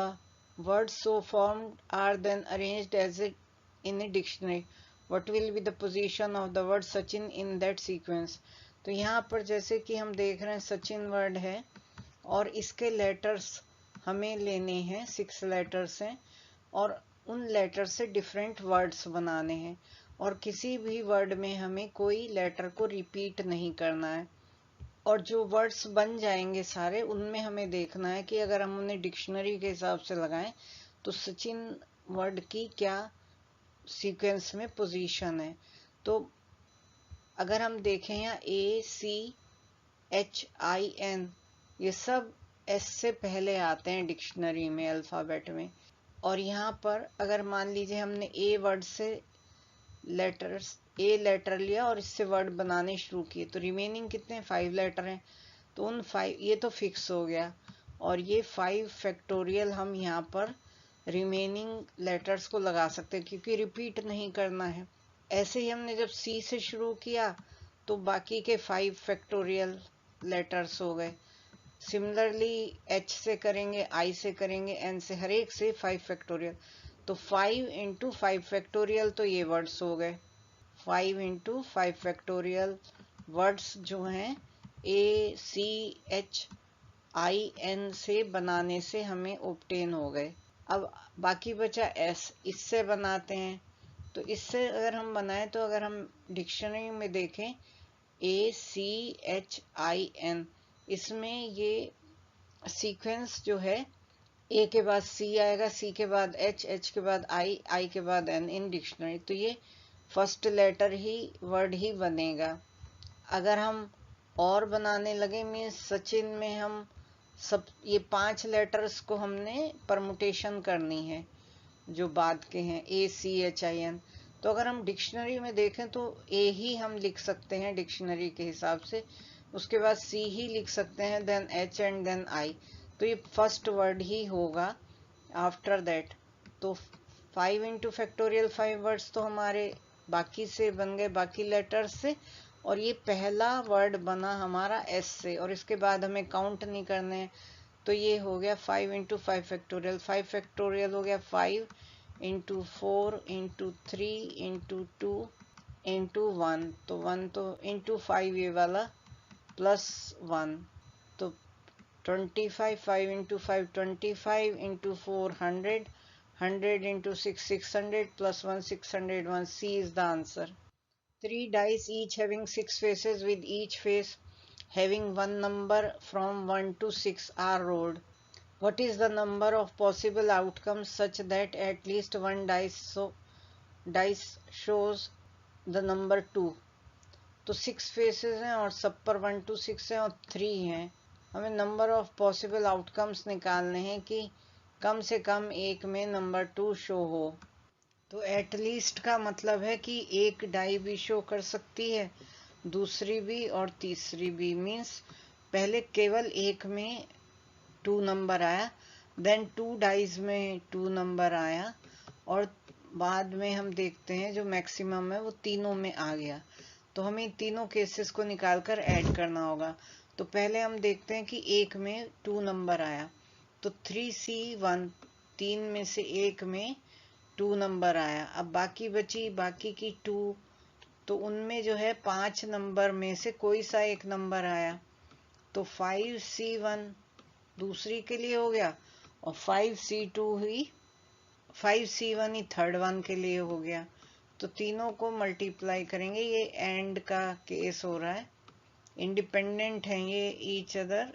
words so formed are then arranged as it in a dictionary. What will be the position of the word Sachin in that sequence? तो यहाँ पर जैसे कि हम देख रहे हैं Sachin word है और इसके लेटर्स हमें लेने हैं, 6 लेटर्स हैं और उन लेटर से डिफरेंट वर्ड्स बनाने हैं और किसी भी वर्ड में हमें कोई लेटर को रिपीट नहीं करना है। और जो वर्ड्स बन जाएंगे सारे उनमें हमें देखना है कि अगर हम उन्हें डिक्शनरी के हिसाब से लगाएं तो सचिन वर्ड की क्या सीक्वेंस में पोजीशन है। तो अगर हम देखें यहाँ ACHIN ये सब S से पहले आते हैं डिक्शनरी में अल्फाबेट में। और यहाँ पर अगर मान लीजिए हमने A वर्ड से A लेटर लिया और इससे वर्ड बनाने शुरू किए तो रिमेनिंग कितने 5 लेटर हैं। तो उन 5 ये तो फिक्स हो गया और ये 5 फैक्टोरियल हम यहाँ पर रिमेनिंग लेटर्स को लगा सकते हैं क्योंकि रिपीट नहीं करना है। ऐसे ही हमने जब C से शुरू किया तो बाकी के 5 फैक्टोरियल लेटर्स हो गए। सिमिलरली H से करेंगे, I से करेंगे, N से, हर एक से 5 फैक्टोरियल। तो 5 इंटू 5 फैक्टोरियल तो ये वर्ड्स हो गए। 5 इंटू 5 फैक्टोरियल वर्ड्स जो हैं ACHIN से बनाने से हमें ऑब्टेन हो गए। अब बाकी बचा S, इससे बनाते हैं। तो इससे अगर हम बनाएं तो अगर हम डिक्शनरी में देखें ACHIN इसमें ये सीक्वेंस जो है A के बाद C आएगा, C के बाद H, H के बाद I के बाद N इन डिक्शनरी। तो ये फर्स्ट लेटर ही वर्ड ही बनेगा। अगर हम और बनाने लगे मीन्स सचिन में हम सब ये 5 लेटर्स को हमने परमुटेशन करनी है जो बाद के हैं ACHIN। तो अगर हम डिक्शनरी में देखें तो A ही हम लिख सकते हैं डिक्शनरी के हिसाब से। उसके बाद C ही लिख सकते हैं, then H and then I। तो ये फर्स्ट वर्ड ही होगा आफ्टर दैट। तो 5 इंटू फैक्टोरियल 5 वर्ड्स तो हमारे बाकी से बन गए, बाकी लेटर्स से, और ये पहला वर्ड बना हमारा S से, और इसके बाद हमें काउंट नहीं करने हैं। तो ये हो गया 5 इंटू 5 फैक्टोरियल। 5 फैक्टोरियल हो गया 5 इंटू 4 इंटू 3 इंटू 2 इंटू 1। तो 1 तो इंटू 5 ये वाला प्लस 1, तो 25। 5 into 5 25 into 4 100, 100 into 6 600 plus 1 601। C is the answer. 3 dice each having 6 faces, with each face having one number from 1 to 6 are rolled. What is the number of possible outcomes such that at least one dice shows the number 2? तो 6 faces हैं और सब पर 1 to 6 हैं और 3 हैं। हमें number of possible outcomes निकालने हैं कि कम से कम एक में नंबर 2 शो हो। तो एटलीस्ट का मतलब है कि एक डाई भी शो कर सकती है, दूसरी भी और तीसरी भी। मीन्स पहले केवल एक में 2 नंबर आया, देन 2 डाइज में 2 नंबर आया, और बाद में हम देखते हैं जो मैक्सिमम है वो तीनों में आ गया। तो हमें तीनों केसेस को निकालकर ऐड करना होगा। तो पहले हम देखते हैं कि एक में 2 नंबर आया, तो 3C1, 3 में से एक में 2 नंबर आया। अब बाकी बची बाकी की 2, तो उनमें जो है 5 नंबर में से कोई सा एक नंबर आया, तो 5C1 दूसरी के लिए हो गया, और 5C1 ही थर्ड वन के लिए हो गया। तो तीनों को मल्टीप्लाई करेंगे। ये एंड का केस हो रहा है, इंडिपेंडेंट है ये each other,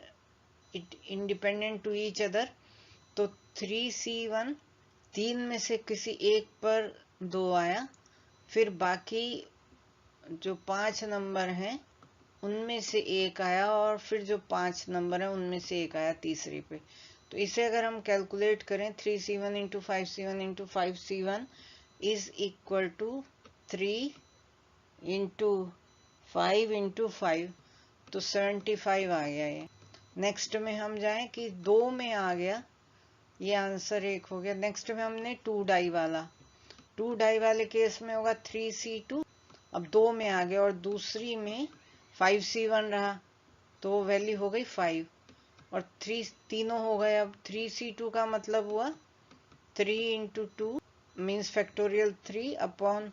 independent to each other. तो 3C1, 3 में से किसी एक पर 2 आया, फिर बाकी जो 5 नंबर हैं उनमें से एक आया, और फिर जो 5 नंबर हैं उनमें से एक आया तीसरी पे। तो इसे अगर हम कैलकुलेट करें, 3C1 into 5C1 into 5C1 is equal to 3 into 5 into 5, तो 75 आ गया ये। नेक्स्ट में हम जाएं कि 2 में आ गया, ये आंसर एक हो गया। नेक्स्ट में हमने 2 डाई वाला, 2 डाई वाले केस में होगा 3C2, अब 2 में आ गया, और दूसरी में 5C1 रहा, तो वैल्यू हो गई 5, और 3 तीनों हो गए। अब 3C2 का मतलब हुआ 3 into 2 means factorial 3 upon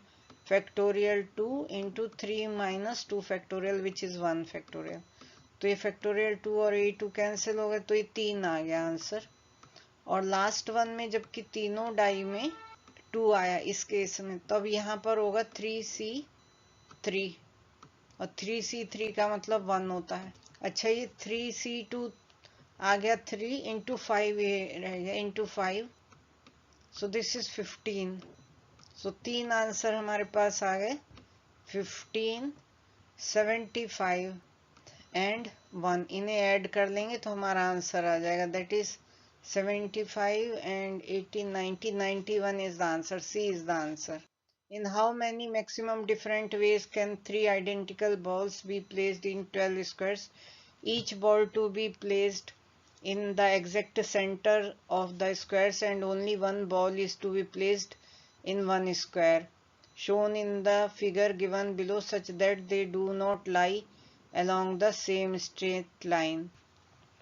factorial 2 into 3 minus 2 factorial which is 1 factorial. तो ये फैक्टोरियल 2 और ये 2 कैंसिल हो गए, तो ये 3 आ गया आंसर। और लास्ट वन में जबकि तीनों डाई में 2 आया इस केस में, तब यहाँ पर होगा 3C3, और 3C3 का मतलब 1 होता है। अच्छा, ये 3C2 आ गया 3 इंटू 5, ये रह गया into 5, so this is 15। So 3 answer हमारे पास आ गए, 15, 75 एंड 1। इन्हें ऐड कर लेंगे तो हमारा आंसर आ जाएगा, that is 75 and 18, 90, 91 is the answer. C is the answer. In how many maximum different ways can 3 identical balls be placed in 12 squares? Each ball to be placed in the exact center of the squares, and only one ball is to be placed in one square, shown in the figure given below, such that they do not lie along the same straight line.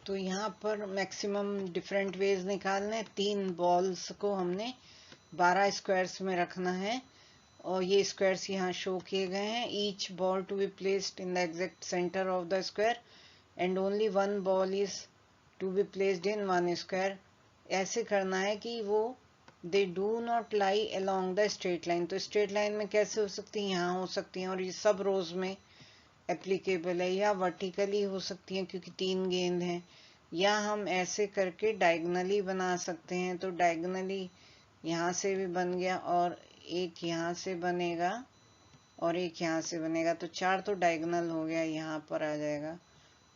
तो यहाँ पर maximum different ways निकालने, 3 balls को हमने 12 squares में रखना है, और ये स्क्वायर्स यहाँ शो किए गए हैं। Each ball to be placed in the exact centre of the square, and only one ball is to be placed in one square. ऐसे करना है कि वो they do not lie along the straight line. तो straight line में कैसे हो सकती है, यहाँ हो सकती हैं, और ये सब रोज में एप्लीकेबल है, या वर्टिकली हो सकती हैं क्योंकि 3 गेंद हैं, या हम ऐसे करके डायगनली बना सकते हैं। तो डायगनली यहाँ से भी बन गया, और एक यहाँ से बनेगा, और एक यहाँ से बनेगा, तो 4 तो डायगनल हो गया, यहाँ पर आ जाएगा।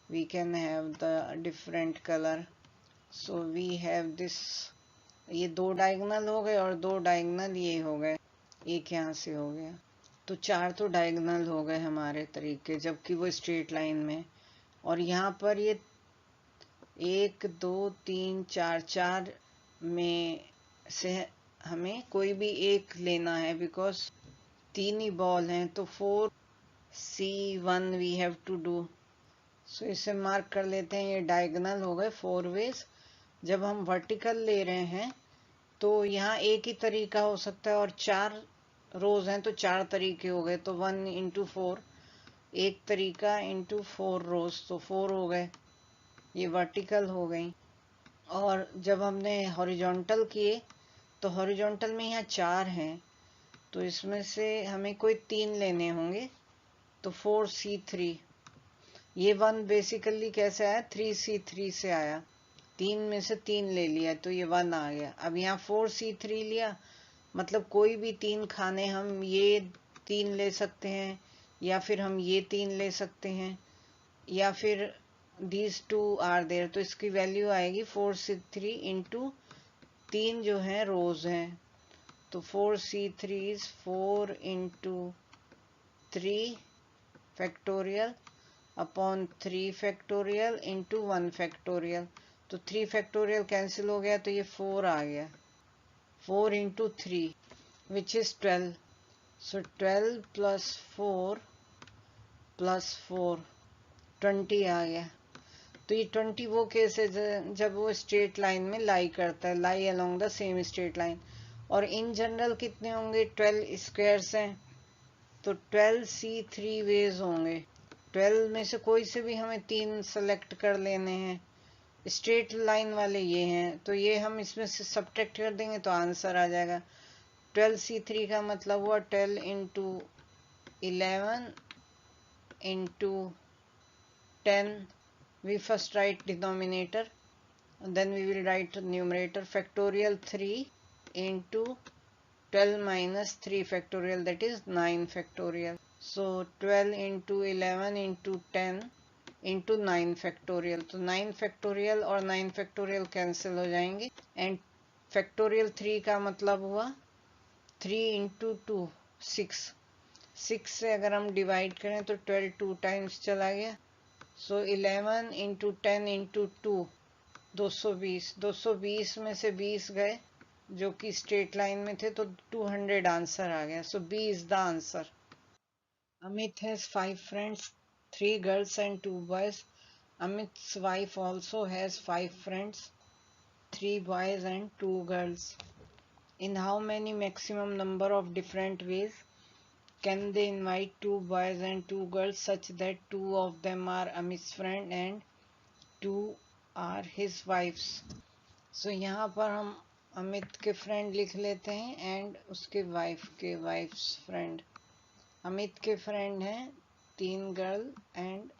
We can have the different colour, so we have this, ये 2 डायगनल हो गए और 2 डायगनल ये हो गए, एक यहाँ से हो गया, तो 4 तो डायगनल हो गए हमारे तरीके, जबकि वो स्ट्रेट लाइन में। और यहाँ पर ये 1 2 3 4 4 में से हमें कोई भी एक लेना है, बिकॉज 3 ही बॉल हैं, तो 4C1 we have to do. So इसे मार्क कर लेते हैं, ये डायगोनल हो गए 4 वेज। जब हम वर्टिकल ले रहे हैं तो यहाँ एक ही तरीका हो सकता है, और 4 रोज हैं तो 4 तरीके हो गए, तो 1 इंटू 4 एक तरीका इंटू 4 रोज, तो 4 हो गए, ये वर्टिकल हो गई। और जब हमने हॉरिजॉन्टल किए तो हॉरिजॉन्टल में यहाँ 4 हैं, तो इसमें से हमें कोई 3 लेने होंगे, तो 4C3। ये 1 बेसिकली कैसे आया, 3C3 से आया, 3 में से 3 ले लिया तो ये 1 आ गया। अब यहाँ 4C3 लिया, मतलब कोई भी 3 खाने, हम ये 3 ले सकते हैं, या फिर हम ये 3 ले सकते हैं, या फिर these 2 आर देयर, तो इसकी वैल्यू आएगी 4C3 इंटू 3 जो है रोज हैं, तो 4C3 is 4 into 3 factorial upon 3 factorial into 1 factorial, तो 3 फैक्टोरियल कैंसिल हो गया, तो ये 4 आ गया। 4 into 3 which is 12, so 12 plus 4 plus 4 20 आ गया। तो ये 20 वो केस है जब वो स्ट्रेट लाइन में लाई करता है, lie along the same straight line. और इन जनरल कितने होंगे, 12 स्क्वायर्स हैं, तो 12C3 वेज होंगे। 12 में से कोई से भी हमें 3 सेलेक्ट कर लेने हैं, स्ट्रेट लाइन वाले ये हैं, तो ये हम इसमें से सब्ट्रैक्ट कर देंगे तो आंसर आ जाएगा। 12C3 का मतलब हुआ 12 into 11 into 10। we first write denominator, then we will write numerator, factorial 3 into 12 minus 3 factorial, that is 9 factorial. So 12 into 11 into 10 into 9 factorial, तो 9 factorial और 9 factorial कैंसिल हो जाएंगे, एंड factorial 3 का मतलब हुआ 3 into 2 6, 6 से अगर हम डिवाइड करें तो 12 2 टाइम्स चला गया, सो 11 इंटू 10 इंटू 2 220, 220 में से 20 गए जो कि स्ट्रेट लाइन में थे, तो 200 आंसर आ गया। So B is the answer. Amit has 5 friends, 3 girls and 2 boys. Amit's wife also has 5 friends, 3 boys and 2 girls. In how many maximum number of different ways can they invite 2 boys and 2 girls such that 2 of them are Amit's friend and 2 are his wives? So यहाँ पर हम अमित के friend लिख लेते हैं and उसके wife के wives friend. Amit के फ्रेंड हैं 3 girl and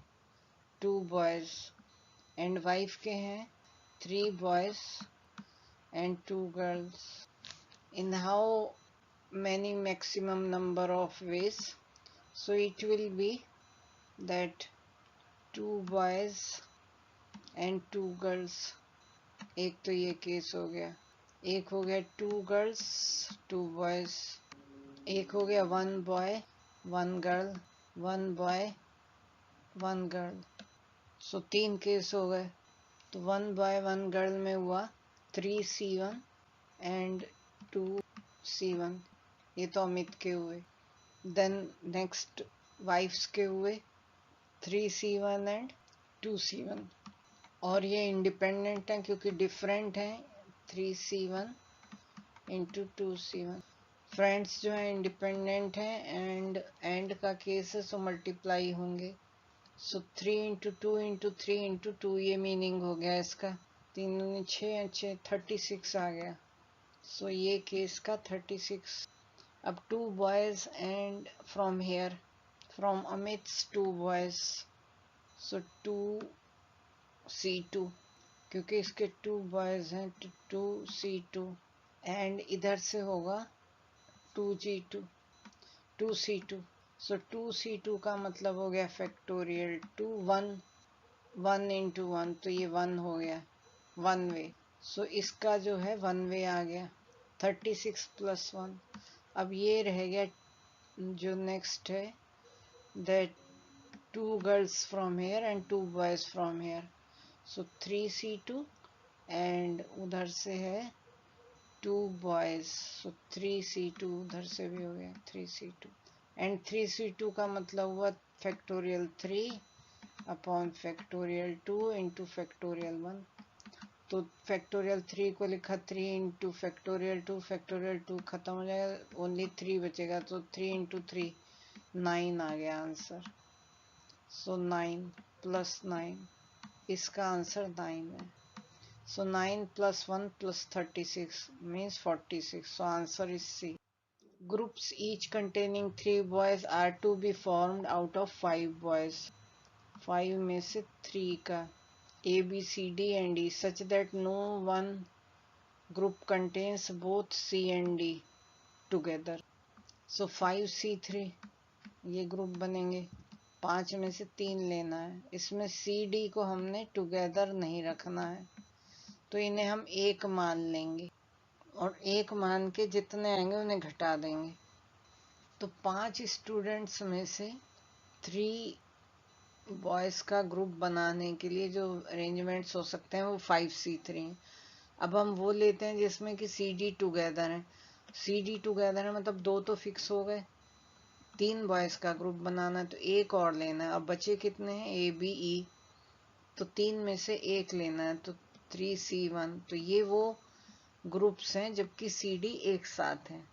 2 boys, and wife के हैं 3 boys and 2 girls. In how many maximum number of ways, so it will be that 2 boys and 2 girls, एक तो ये केस हो गया, एक हो गया 2 गर्ल्स 2 बॉयज, एक हो गया 1 बॉय 1 गर्ल 1 बॉय 1 गर्ल, सो 3 केस हो गए। तो 1 बॉय 1 गर्ल में हुआ 3C1 एंड 2C1, ये तो अमित के हुए। देन नेक्स्ट वाइफ्स के हुए 3C1 एंड 2C1, और ये इंडिपेंडेंट हैं क्योंकि डिफरेंट हैं, 3C1 इंटू 2C1। फ्रेंड्स जो है इंडिपेंडेंट हैं एंड का केस है, सो मल्टीप्लाई होंगे, सो 3 इंटू 2 इंटू 3 इंटू 2, ये मीनिंग हो गया इसका, 3 6 6 36 आ गया, सो ये केस का 36। अब 2 boys and from here, from Amit's 2 boys, so 2C2, क्योंकि इसके 2 boys हैं, 2C2, एंड इधर से होगा 2G2 2C2, सो 2C2 का मतलब हो गया फैक्टोरियल 2 1 1 इंटू 1, तो ये 1 हो गया 1 वे, सो इसका जो है 1 वे आ गया 36 प्लस 1। अब ये रह गया जो नेक्स्ट है, that 2 girls from here and 2 boys from here. So 3C2 and उधर से है 2 boys. So 3C2 उधर से भी हो गया 3C2 and 3C2 का मतलब हुआ factorial 3 upon factorial 2 into factorial 1. तो फैक्टोरियल 3 को लिखा 3 इंटू फैक्टोरियल 2 खत्म हो जाएगा, ओनली 3 बचेगा, तो 3 इंटू 3 9 आ गया आंसर. सो 9 प्लस 9, इसका आंसर 9 है. So 9 plus 1 plus 36 means 46. So answer is C. Groups each containing 3 boys are to be formed out of 5 boys. 5 में से 3 का A, B, C, D and E such that no one group contains both C and D together. So 5C3 ये group बनेंगे. 5 में से 3 लेना है. इसमें C, D को हमने टुगेदर नहीं रखना है, तो इन्हें हम एक मान लेंगे और एक मान के जितने आएंगे उन्हें घटा देंगे. तो 5 स्टूडेंट्स में से 3 बॉयज का ग्रुप बनाने के लिए जो अरेंजमेंट्स हो सकते हैं वो 5C3 हैं. अब हम वो लेते हैं जिसमें कि CD टुगेदर है. CD टुगेदर है मतलब 2 तो फिक्स हो गए. 3 बॉयज का ग्रुप बनाना है तो एक और लेना है. अब बचे कितने हैं? ABE, तो 3 में से एक लेना है तो 3C1. तो ये वो ग्रुप्स हैं जबकि CD एक साथ हैं.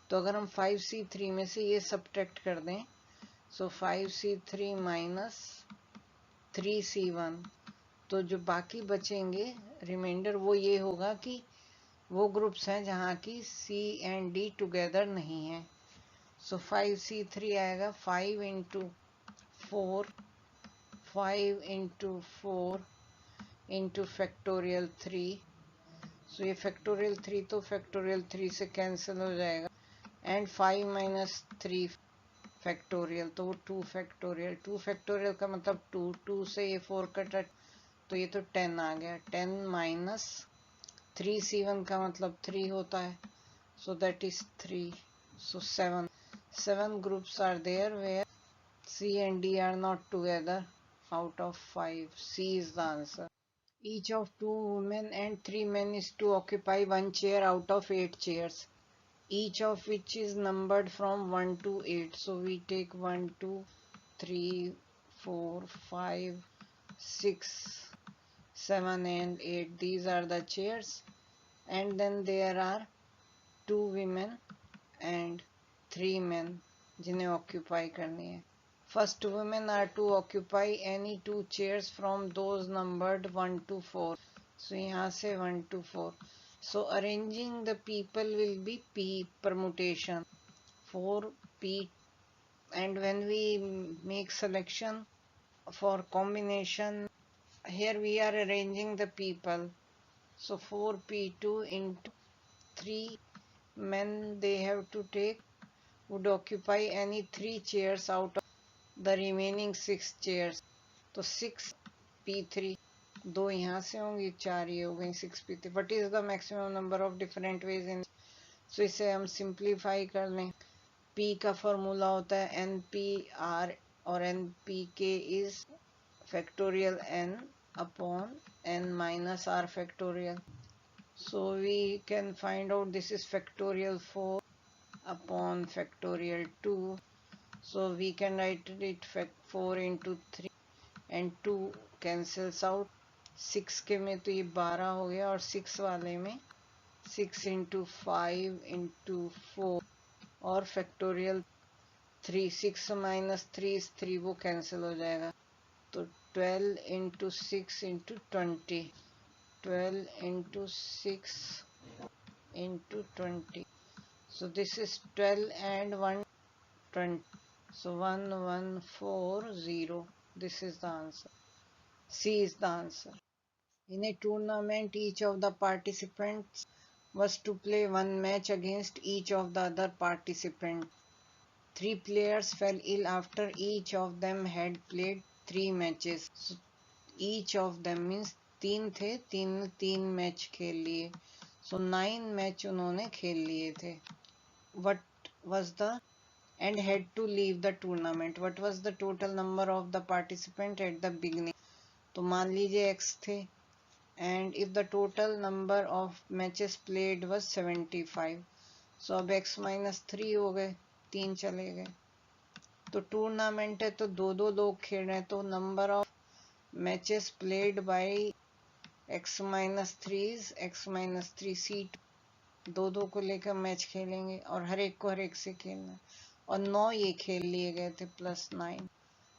तो अगर हम 5C3 में से ये सब्ट्रैक्ट कर दें, सो 5C3 माइनस 3C1, तो जो बाकी बचेंगे रिमाइंडर वो ये होगा कि वो ग्रुप्स हैं जहाँ की C एंड D टुगेदर नहीं है. सो 5C3 आएगा 5 इंटू 4 5 इंटू 4 इंटू फैक्टोरियल 3. सो ये फैक्टोरियल 3 तो फैक्टोरियल 3 से कैंसिल हो जाएगा एंड 5 माइनस 3 फैक्टोरियल, तो वो 2 फैक्टोरियल. 2 फैक्टोरियल का मतलब 2 से ये 4 कटा तो ये तो 10 आ गया. 10 माइनस 3C1 का मतलब 3 होता है, so that is 3. So 7 groups are there where C and D are not together out of 5. C is the answer. Each of 2 women and 3 men is to occupy 1 chair out of 8 chairs, each of which is numbered from 1 to 8. So we take 1, 2, 3, 4, 5, 6, 7 and 8. These are the chairs, and then there are 2 women and 3 men जिन्हें occupy करनी है. First women are to occupy any 2 chairs from those numbered 1 to 4. So यहाँ से 1 to 4. So arranging the people will be P permutation 4P, and when we make selection for combination, here we are arranging the people. So 4P2 into 3 men they have to take would occupy any 3 chairs out of the remaining 6 chairs. तो 6P3 2 यहाँ से होंगी, 4 ये हो गई 6P3. What is the maximum number of different ways in? So इसे हम simplify कर लें. P का फॉर्मूला होता है NPR और NPK is factorial N upon N minus R factorial. So we can find out this is factorial 4 upon factorial 2. So we can write it 4 into 3 and 2 cancels out. 6 के में तो ये 12 हो गया और 6 वाले में 6 into 5 into 4 और फैक्टोरियल 3. 6 माइनस 3 is 3, वो कैंसिल हो जाएगा. तो 12 into 6 into 20. 12 into 6 into 20. So this is 12 and 1 20. So 1140. This is the answer. C is the answer. In a tournament, each of the participants was to play one match against each of the other participants. 3 players fell ill after each of them had played 3 matches. So each of them means 3 थे, 3 match खेल लिए. So 9 match उन्होंने खेल लिए थे. What was the and had to leave the tournament. What was the total number of the participant at the beginning? तो मान लीजिए x थे, and if the total number of matches played was 75, so अब x minus 3 हो गए, 3 चले गए. तो टूर्नामेंट है तो दो दो लोग खेल रहे हैं, तो number of matches played by x minus 3 is x minus 3 c2. दो दो को लेकर मैच खेलेंगे और हर एक को हर एक से खेलना है, और 9 ये खेल लिए गए थे प्लस 9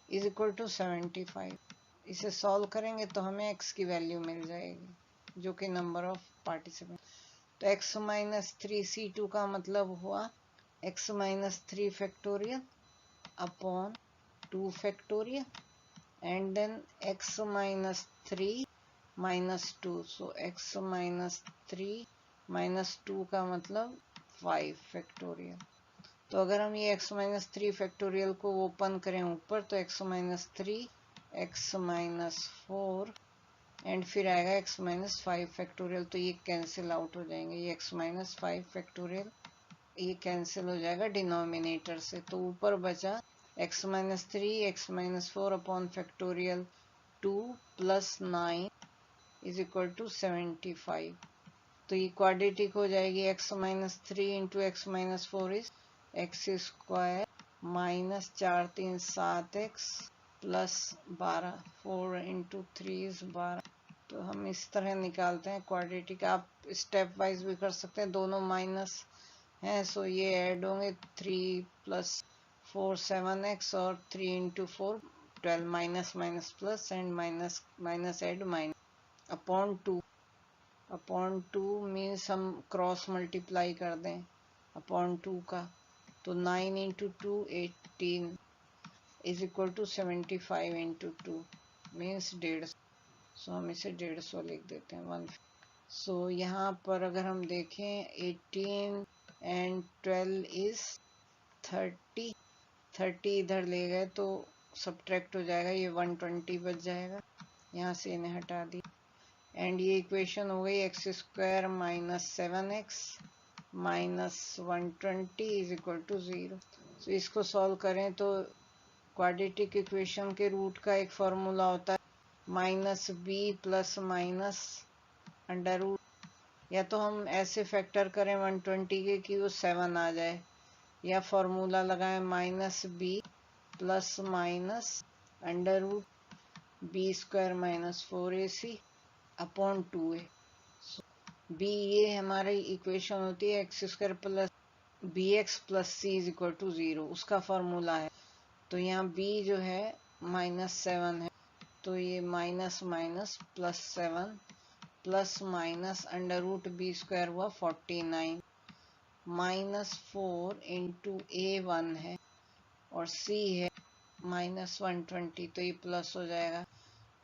इज इक्वल टू 75. इसे सॉल्व करेंगे तो हमें x की वैल्यू मिल जाएगी जो कि नंबर ऑफ पार्टिसिपेंट. तो x minus 3 c2 का मतलब हुआ x minus 3 factorial upon 2 factorial and then x minus 3 minus 2. so x minus 3 minus 2 का मतलब 5 फैक्टोरियल. तो अगर हम ये x minus 3 फैक्टोरियल को ओपन करें ऊपर तो x minus 3 x minus 4 and फिर आएगा x minus 5 फैक्टोरियल. तो ये कैंसिल आउट हो जाएंगे, ये x minus 5 फैक्टोरियल ये कैंसिल हो जाएगा डिनोमिनेटर से. तो ऊपर बचा x minus 3 x minus 4 upon factorial 2 plus 9 is equal to 75. तो ये क्वाड्रेटिक हो जाएगी. x minus 3 into x minus 4 is x square minus 4 3 7 x plus 12. 4 into 3 is 12. तो हम इस तरह निकालते हैं क्वाड्रेटिक. आप स्टेप वाइज भी कर सकते हैं, दोनों माइनस हैं सो ये ऐड होंगे. 3 प्लस 4 7x और 3 into 4 12 minus minus plus and minus minus add minus upon 2. Upon 2 means हम क्रॉस मल्टीप्लाई कर दें अपॉन 2 का. तो 9 into 2 18 is equal to 75 into 2 means 150. So हम इसे 150 लिख देते हैं 1. सो यहाँ पर अगर हम देखें 18 एंड 12 इज 30. 30 इधर ले गए तो सब्ट्रैक्ट हो जाएगा, ये 120 बच जाएगा. यहाँ से इन्हें हटा दी एंड ये इक्वेशन हो गई x square minus 7x minus 120 is equal to 0. तो इसको सॉल्व करें तो क्वाड्रेटिक इक्वेशन के रूट का एक फॉर्मूला होता है minus b plus minus under root. या तो हम ऐसे फैक्टर करें 120 के कि वो 7 आ जाए, या फॉर्मूला लगाएं minus b plus minus under root b square minus 4ac upon 2a. B ये हमारी इक्वेशन होती है x square plus b x plus c is equal to 0, उसका फॉर्मूला है. तो यहाँ b जो है -7 है, तो ये minus minus plus 7 plus minus under root b square हुआ 49 माइनस 4 इंटू a1 है और c है माइनस 120. तो ये प्लस हो जाएगा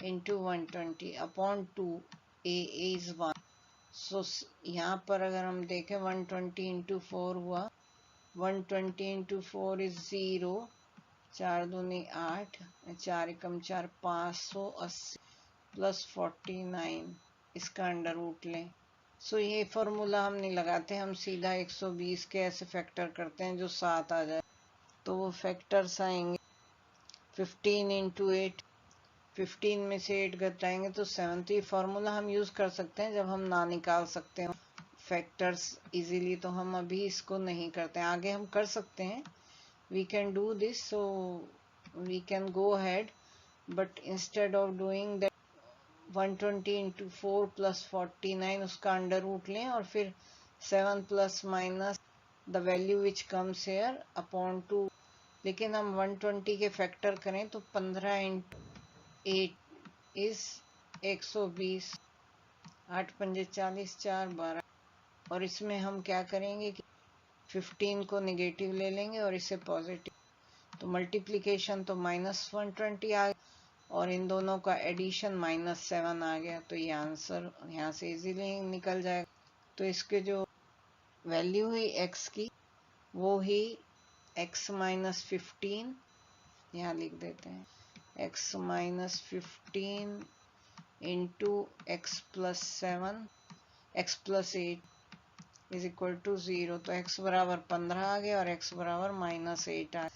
इंटू 120 अपॉन 2 a इज 1. सो यहाँ पर अगर हम देखें 120 इंटू 4 हुआ 120 इंटू 4 इज 0. 4 दूनी 8 4 एकम 4 580 प्लस 49 इसका अंडर रूट लें. सो ये फॉर्मूला हम नहीं लगाते, हम सीधा 120 के ऐसे फैक्टर करते हैं जो 7 आ जाए. तो वो फैक्टर्स आएंगे 15 इंटू 8, 15 में से 8 घटाएंगे तो 7. तो ये फॉर्मूला हम यूज कर सकते हैं जब हम ना निकाल सकते हैं फैक्टर्स इजीली. तो हम अभी इसको नहीं करते हैं, आगे हम कर सकते हैं. We can do this, so we can go ahead, but instead of doing that 120 into 4 plus 49 उसका अंडर रूट लें और फिर 7 plus minus the value which comes here upon 2. लेकिन हम 120 के फैक्टर करें तो 15 इंटू 8 इज 120. 8 पंजे 40 4 12. और इसमें हम क्या करेंगे कि 15 को नेगेटिव ले लेंगे और इसे पॉजिटिव. तो मल्टीप्लिकेशन तो माइनस 120 आ गया और इन दोनों का एडिशन -7 आ गया. तो ये आंसर यहाँ से इजीली निकल जाएगा. तो इसके जो वैल्यू हुई x की वो ही x माइनस 15 यहाँ लिख देते हैं x minus 15 into x plus 7 x plus 8 is equal to 0, तो x बराबर 15 आ गया और x बराबर -8 आ गया।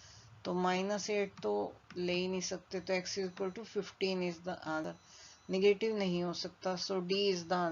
तो -8 तो ले ही नहीं सकते, तो x is equal to 15 is the answer. Negative नहीं हो सकता, so D is the answer.